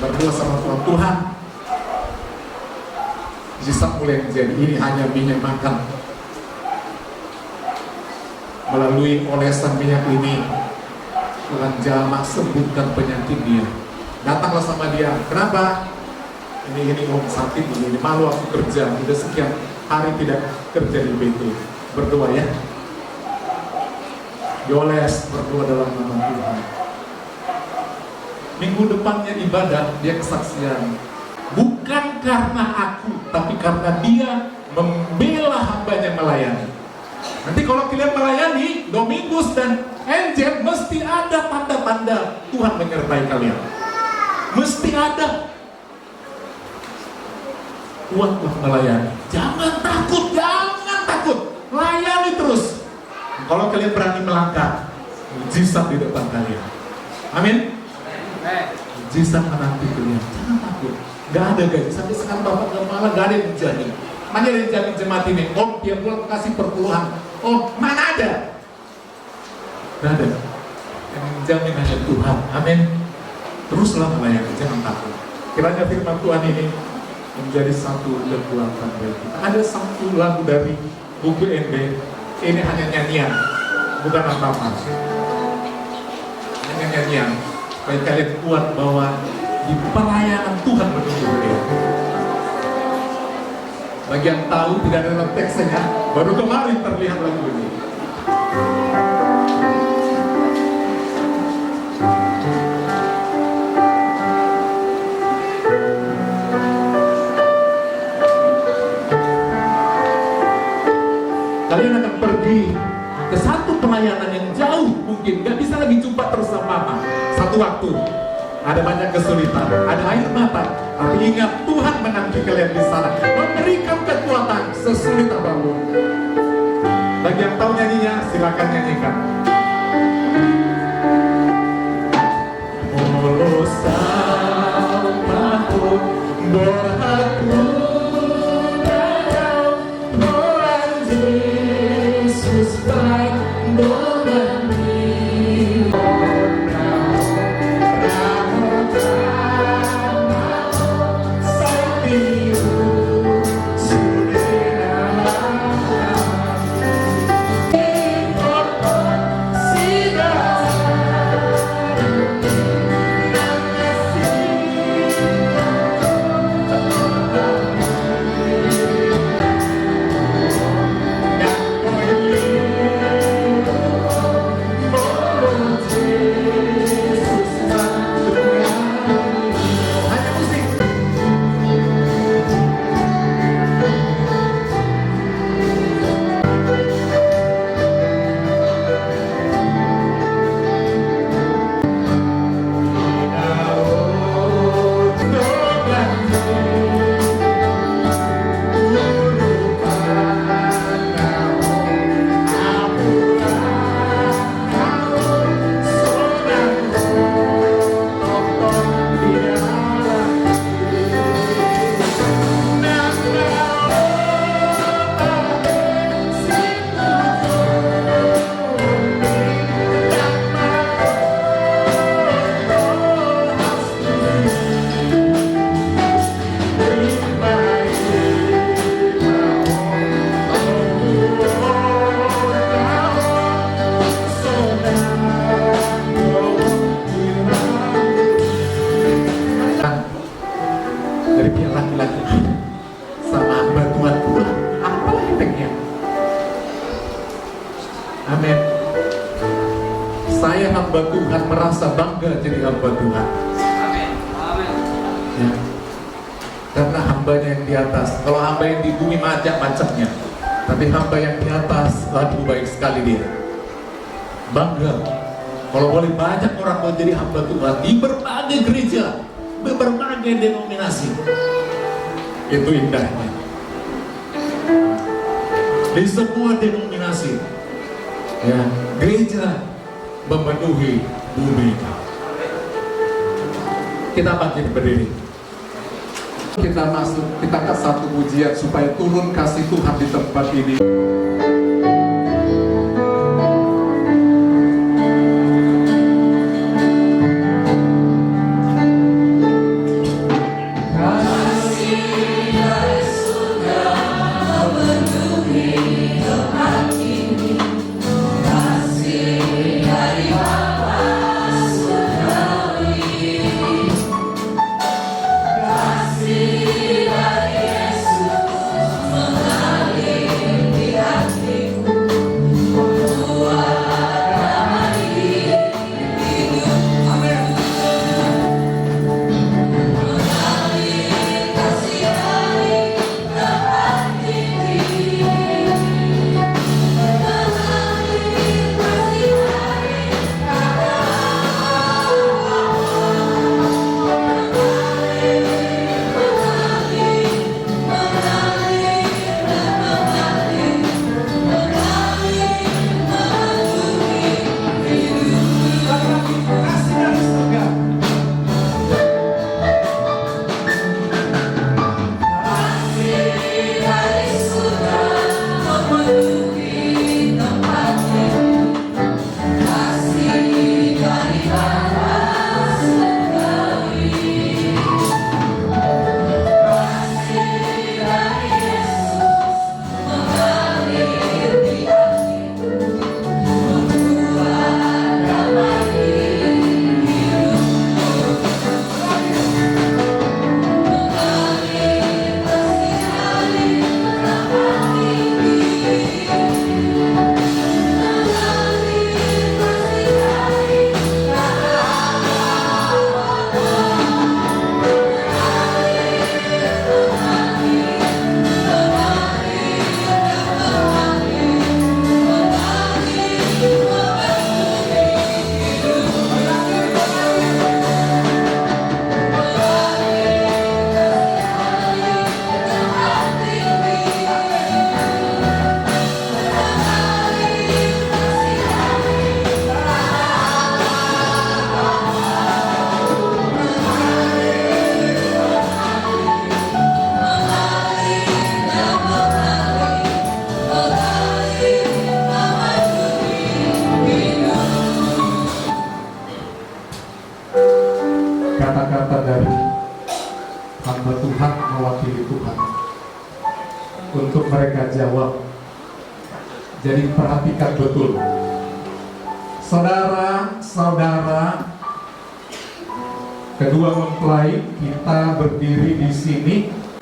berdoa sama Tuhan, Tuhan bisa mulai menjadi ini hanya minyak makan. Melalui olesan minyak ini, Tuhan jamah sembuhkan penyakit dia. Datanglah sama dia, kenapa? Ini om sakit, ini malu aku kerja, udah sekian hari tidak kerja di PT. Berdoa ya. Dioles, berdoa dalam nama Tuhan. Minggu depannya ibadah, dia kesaksian. Bukan karena aku, tapi karena dia membela hambanya melayani. Nanti kalau kalian melayani, Domingus dan Angel, mesti ada tanda-tanda Tuhan menyertai kalian. Mesti ada. Kuatlah melayani. Jangan takut. Layani terus. Kalau kalian berani melangkah, mujizat di depan kalian. Amin. Mujizat menanti kalian. Jangan takut. Gak ada gaji. Sampai sekarang Bapak Gembala gak ada yang menjamin. Mana ada yang jamin jemaat ini? Om tiap bulan kasih perpuluhan. Oh mana ada? Gak ada. Yang menjamin hanya Tuhan. Amin. Teruslah melayani. Jangan takut. Kiranya firman Tuhan ini menjadi satu kekuatan bagi kita. Ada satu lagu dari buku NB. Ini hanya nyanyian, bukan apa-apa. Hanya nyanyian, supaya kalian kuat bahwa di pelayanan Tuhan menunggu dia. Bagi yang tahu tidak ada dalam teksnya, baru kemarin terlihat lagu ini. Kalian akan pergi ke satu pelayanan yang jauh, mungkin gak bisa lagi jumpa terus sama Mama. Satu waktu ada banyak kesulitan, ada air mata, tapi ingat Tuhan menanti kalian di sana, memberikan kekuatan sesulit apapun. Bagi yang tahu nyanyinya, silakan nyanyikan. Oh salvaku berhati merasa bangga jadi hamba Tuhan. Ya. Karena hambanya yang di atas. Kalau hamba yang di bumi macam-macamnya, tapi hamba yang di atas, waduh baik sekali dia. Bangga. Kalau boleh banyak orang mau jadi hamba Tuhan di berbagai gereja, berbagai denominasi. Itu indahnya. Di semua denominasi, ya, gereja memenuhi bumi. Kita bangkit berdiri. Kita masuk, kita ke satu pujian supaya turun kasih Tuhan di tempat ini. Kata-kata dari hamba Tuhan mewakili Tuhan untuk mereka jawab. Jadi perhatikan betul, saudara-saudara, kedua mempelai kita berdiri di sini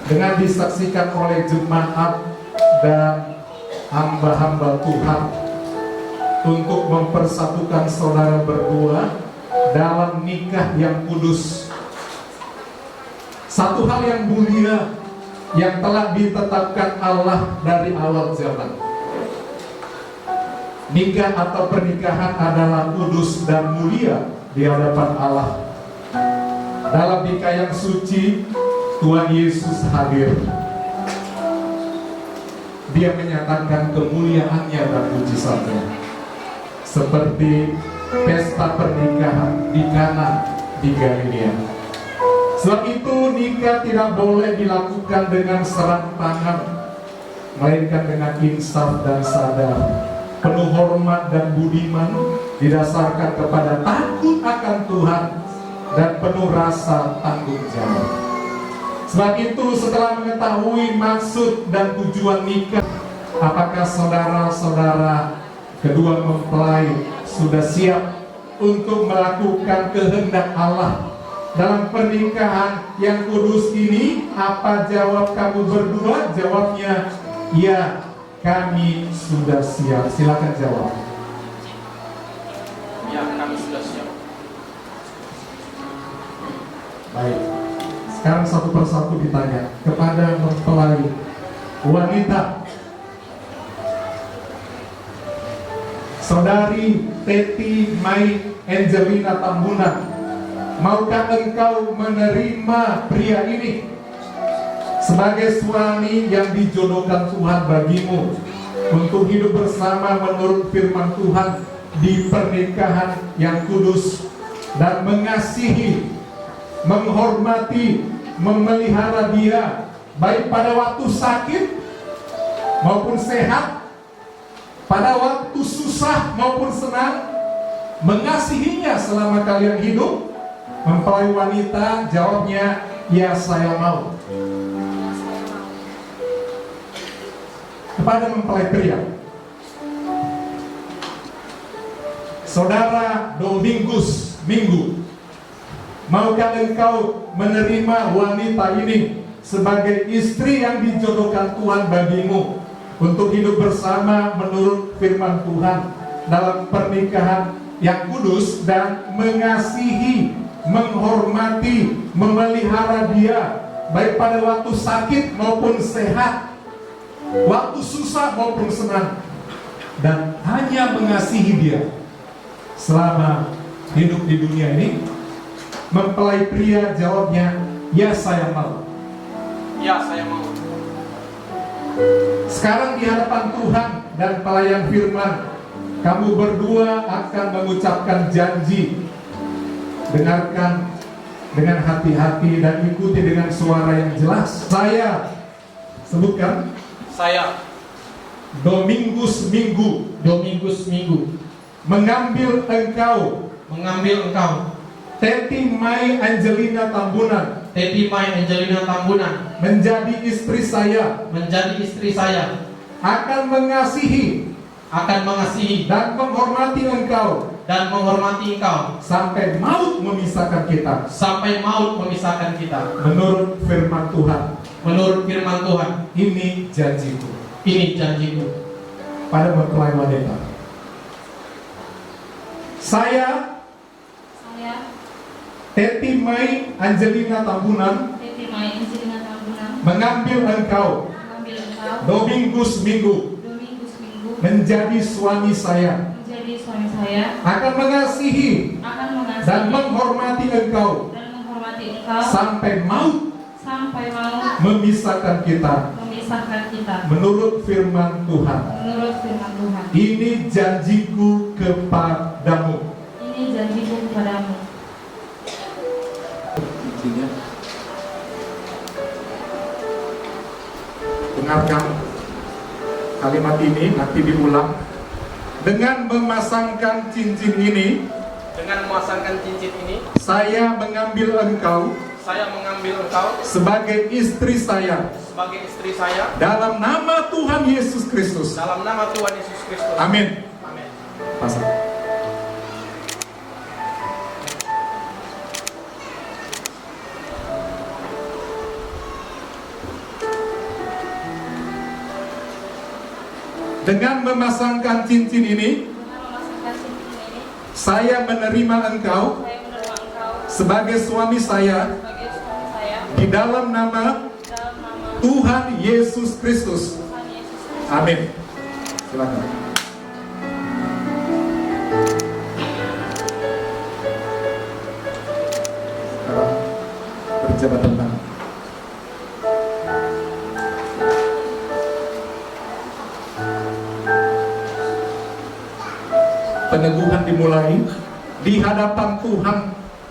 dengan disaksikan oleh jemaat dan hamba-hamba Tuhan untuk mempersatukan saudara berdua dalam nikah yang kudus. Satu hal yang mulia yang telah ditetapkan Allah dari awal zaman. Nikah atau pernikahan adalah kudus dan mulia di hadapan Allah. Dalam nikah yang suci, Tuhan Yesus hadir. Dia menyatakan kemuliaannya dan mujizatnya, seperti pesta pernikahan di Kana di Galilea. Sebab itu nikah tidak boleh dilakukan dengan serampangan, melainkan dengan insaf dan sadar, penuh hormat dan budiman, didasarkan kepada takut akan Tuhan dan penuh rasa tanggung jawab. Sebab itu setelah mengetahui maksud dan tujuan nikah, apakah saudara-saudara kedua mempelai sudah siap untuk melakukan kehendak Allah dalam pernikahan yang kudus ini? Apa jawab kamu berdua? Jawabnya, ya, kami sudah siap. Silakan jawab. Ya, kami sudah siap. Baik. Sekarang satu persatu ditanya kepada mempelai wanita. Saudari Teti Mai Angelina Tambunan, maukah engkau menerima pria ini sebagai suami yang dijodohkan Tuhan bagimu untuk hidup bersama menurut firman Tuhan di pernikahan yang kudus, dan mengasihi, menghormati, memelihara dia baik pada waktu sakit maupun sehat, pada waktu susah maupun senang, mengasihinya selama kalian hidup? Mempelai wanita jawabnya, ya saya mau. Kepada mempelai pria, Saudara Domingus Minggu, maukah engkau menerima wanita ini sebagai istri yang dijodohkan Tuhan bagimu untuk hidup bersama menurut firman Tuhan dalam pernikahan yang kudus, dan mengasihi, menghormati, memelihara dia baik pada waktu sakit maupun sehat, waktu susah maupun senang, dan hanya mengasihi dia selama hidup di dunia ini? Mempelai pria jawabnya, ya saya mau. Ya saya mau. Sekarang di hadapan Tuhan dan pelayan firman, kamu berdua akan mengucapkan janji. Dengarkan dengan hati-hati dan ikuti dengan suara yang jelas. Saya, sebutkan. Saya Domingus Minggu, mengambil engkau, Teti Mai Angelina Tambunan, menjadi istri saya, akan mengasihi, dan menghormati engkau, sampai maut memisahkan kita, menurut firman Tuhan. Ini janjiku. Pada mempelai wanita, saya Teti Mai Angelina Tambunan, mengambil engkau, Domingus Minggu, menjadi suami saya, akan mengasihi, dan menghormati engkau, sampai maut memisahkan kita, menurut firman Tuhan. Ini janjiku kepadamu. Dengarkan kalimat ini, nanti diulang. Dengan memasangkan cincin ini, saya mengambil engkau, sebagai istri saya, dalam nama Tuhan Yesus Kristus. Amin. Pasang. Dengan memasangkan cincin ini, saya menerima engkau sebagai suami saya di dalam nama Tuhan Yesus Kristus. Amin. Silakan. Sekarang berjabat tangan. Peneguhan dimulai di hadapan Tuhan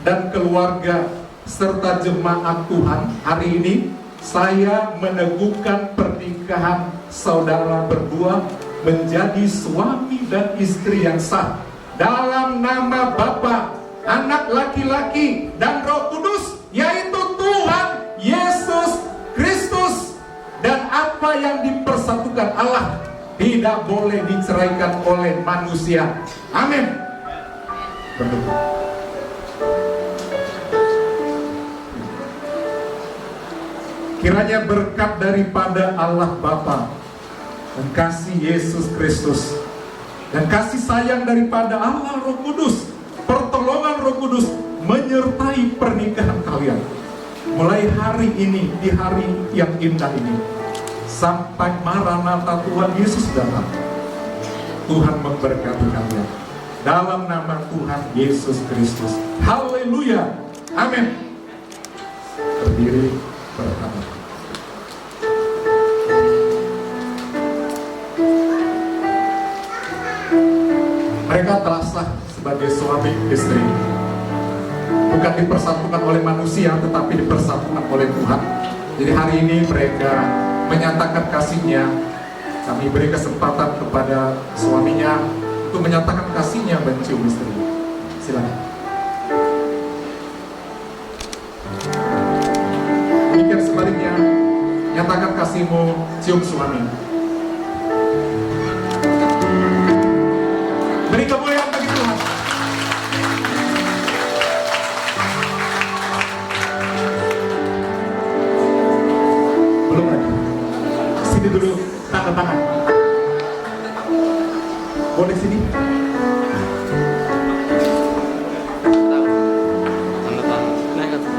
dan keluarga serta jemaat Tuhan. Hari ini saya meneguhkan pernikahan saudara berdua menjadi suami dan istri yang sah dalam nama Bapa, Anak laki-laki dan Roh Kudus, yaitu Tuhan Yesus Kristus. Dan apa yang dipersatukan Allah tidak boleh diceraikan oleh manusia. Amin. Kiranya berkat daripada Allah Bapa dan kasih Yesus Kristus dan kasih sayang daripada Allah Roh Kudus, pertolongan Roh Kudus menyertai pernikahan kalian mulai hari ini, di hari yang indah ini, sampai Maranatha Tuhan Yesus datang. Tuhan memberkati kalian dalam nama Tuhan Yesus Kristus. Haleluya, amin. Berdiri bersama. Mereka telah sah sebagai suami istri, bukan dipersatukan oleh manusia, tetapi dipersatukan oleh Tuhan. Jadi hari ini mereka menyatakan kasihnya. Kami beri kesempatan kepada suaminya untuk menyatakan kasihnya mencium istri. Silakan. Demikian sebaliknya, nyatakan kasihmu, cium suami. Beri kemuliaan bagi Tuhan. Belum lagi. Sini dulu tanda tangan. Boleh sini? Tanda tangan. Naik ke atas.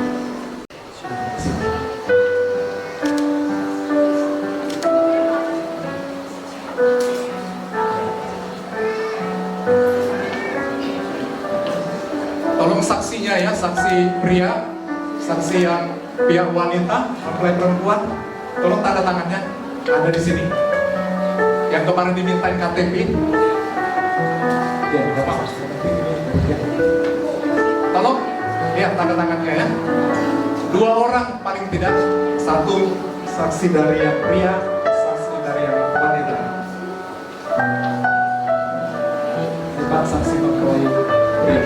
Tolong saksinya ya, saksi pria, saksi yang pihak wanita, mempelai perempuan, tolong tanda tangannya ada di sini. Yang kemarin dimintain KTP, ya, nggak apa-apa. Tolong, lihat tanda tangannya ya. 2 orang paling tidak, 1 saksi dari yang pria, saksi dari yang wanita. 4 saksi mempelai pria.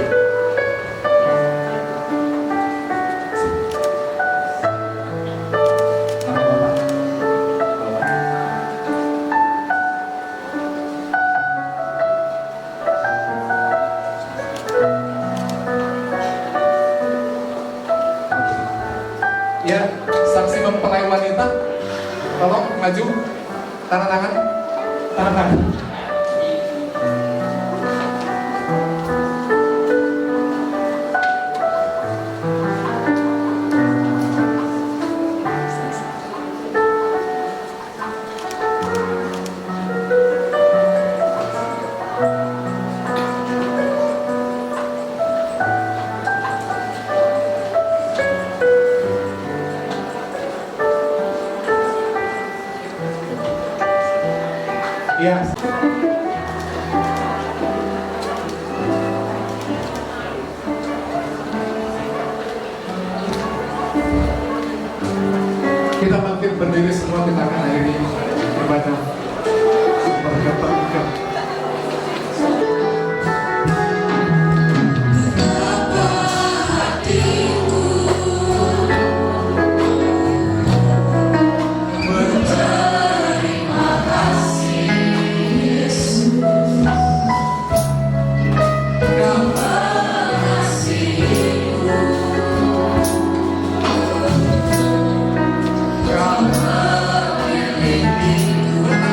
Ya, saksi mempelai wanita, tolong maju, tanda tangan, tanda tangan. Ya. Kita bangkit berdiri semua, kita akan akhiri ibadah berkat pernikahan. Terima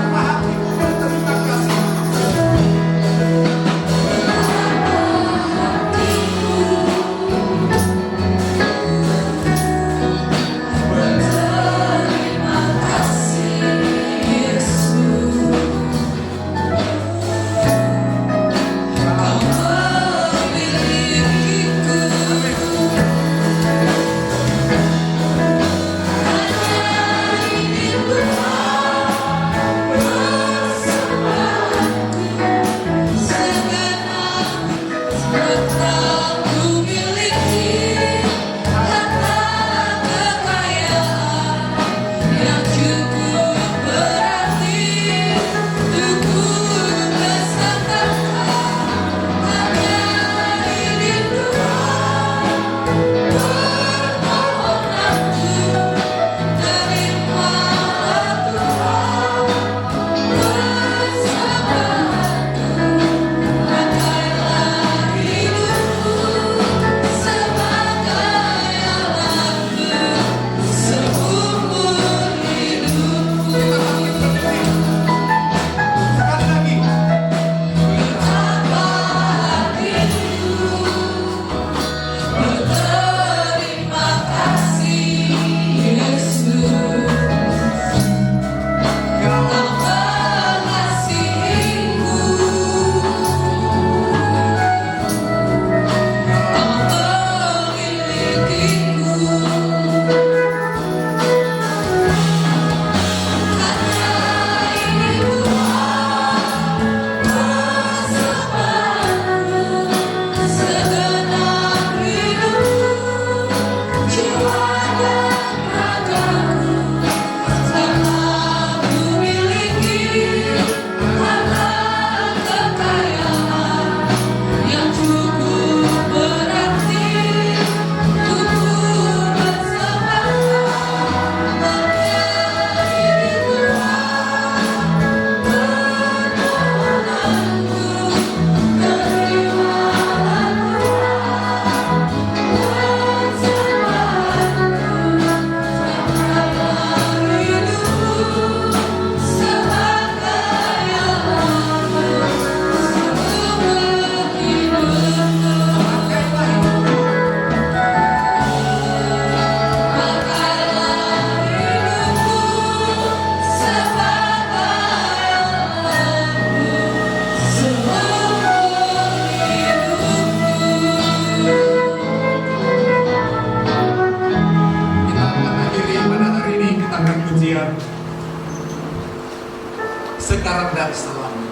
sekarang dan selamanya.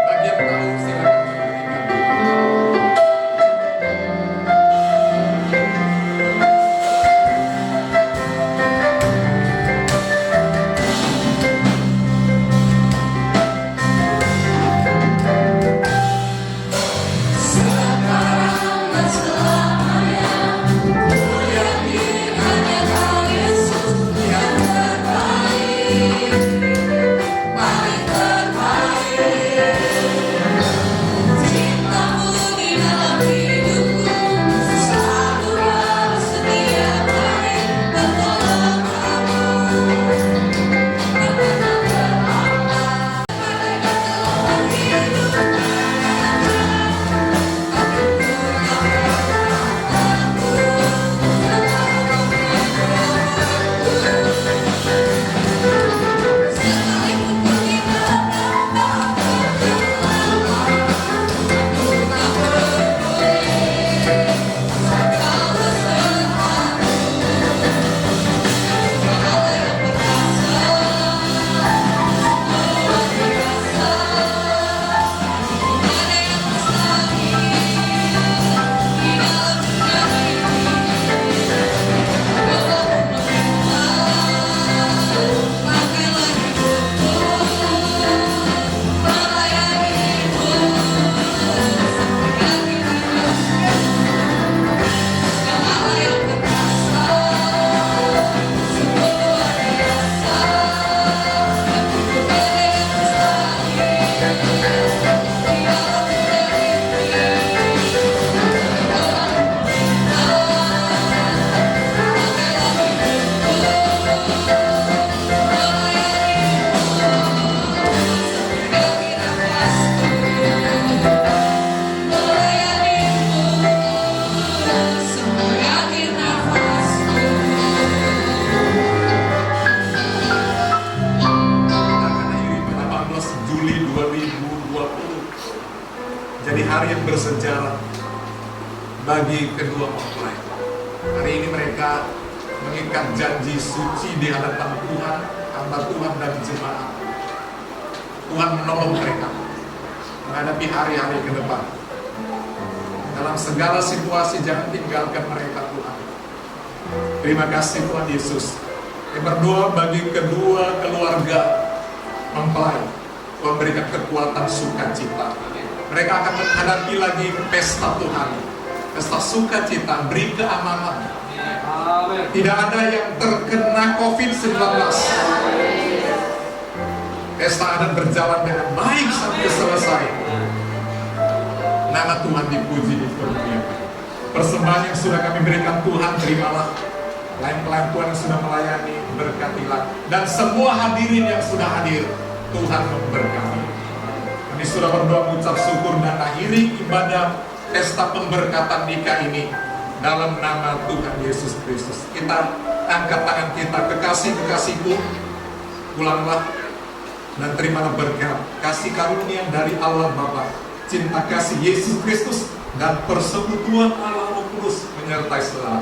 Bagi yang tahu silakan berdiri. Jadi hari yang bersejarah bagi kedua mempelai. Hari ini mereka mengikat janji suci di hadapan Tuhan, hamba Tuhan dan jemaat. Tuhan menolong mereka menghadapi hari-hari ke depan. Dalam segala situasi jangan tinggalkan mereka Tuhan. Terima kasih Tuhan Yesus. Kita berdoa bagi kedua keluarga mempelai. Tuhan berikan kekuatan sukacita. Mereka akan menghadapi lagi pesta Tuhan, pesta sukacita, beri keamanan. Tidak ada yang terkena COVID-19. Pesta adat berjalan dengan baik sampai selesai. Nama Tuhan dipuji, dipermuliakan. Persembahan yang sudah kami berikan Tuhan, terimalah. Pelayan-pelayan Tuhan yang sudah melayani, berkatilah. Dan semua hadirin yang sudah hadir, Tuhan memberkati. Kami sudah berdoa mengucap syukur dan akhiri ibadah pesta pemberkatan nikah ini dalam nama Tuhan Yesus Kristus. Kita angkat tangan kita, kekasih-kekasihku, pulanglah dan terimalah berkat kasih karunia dari Allah Bapa, cinta kasih Yesus Kristus dan persekutuan Allah Roh Kudus menyertai saudara,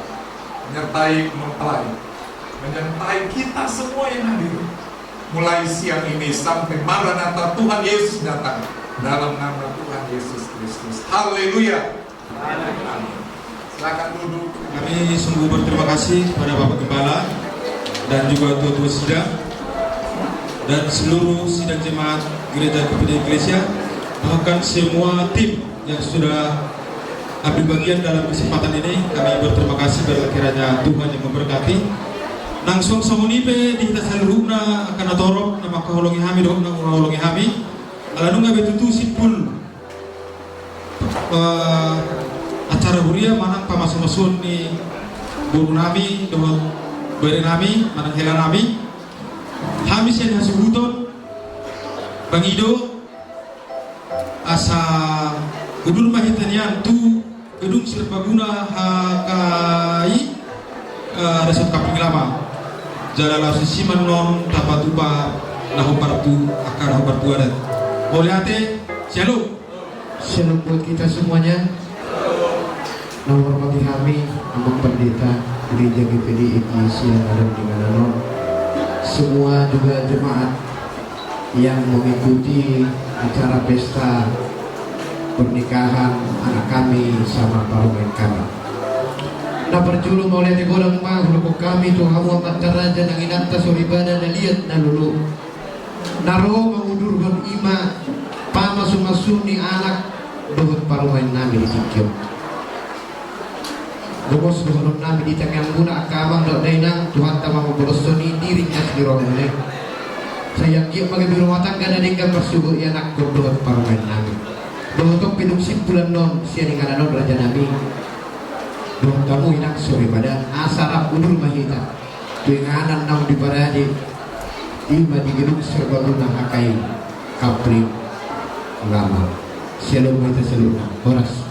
menyertai mempelai, menyertai kita semua yang hadir. Mulai siang ini sampai Maranatha Tuhan Yesus datang dalam nama Tuhan Yesus Kristus. Haleluya. Silakan duduk. Kami sungguh berterima kasih kepada Bapak Gembala dan juga Tuan-Tuan Sidang dan seluruh sidang jemaat Gereja Kepada Iglesia, bahkan semua tim yang sudah ambil bagian dalam kesempatan ini. Kami berterima kasih bila kiranya Tuhan yang memberkati. Langsung samunipe di kita saluruna akan atorok nama kaholongi hami dok nama kaholongi hami lalu nggak betul sipul acara huria manang pamasuk-masuk ni buru nami dengan beri nami manang hela nami hami sen hasubuton bangido asa gedung mahitanian tu gedung serbaguna hakai resort kaping lama jalalah sisi manon tapatupa nahopartu akan hopartu adat. Boleh hati, shalom. Shalom buat kita semuanya. Nomor bagi kami, nama pendeta Gereja GPD Iglesia yang ada di Manado. Semua juga jemaat yang mengikuti acara pesta pernikahan anak kami sama parlemen kami. Na perjulung oleh tegolang mahuluk kami Tuhan Muhammad Taraja nang inanta suribana na liat na lulu. Naro mengudurkan ima pamasu-masu ni anak dohot parlemen nami di Tikyo. Gumos dohot nami di tengah muna akabang dok dainang Tuhan tamang membolosoni dirinya sendiri. Sayang dia pakai rumah tangga dan ingkang bersyukur ia nak berdoa parlemen nami. Dohot pinung simpulan non siang ingkang non raja nabi. Dohot tamu inak sore pada asarap udur mahita. Tuinganan nang di parade. Ima di gedung serbaguna hakai kapri lama. Shalom kita seluruh. Horas.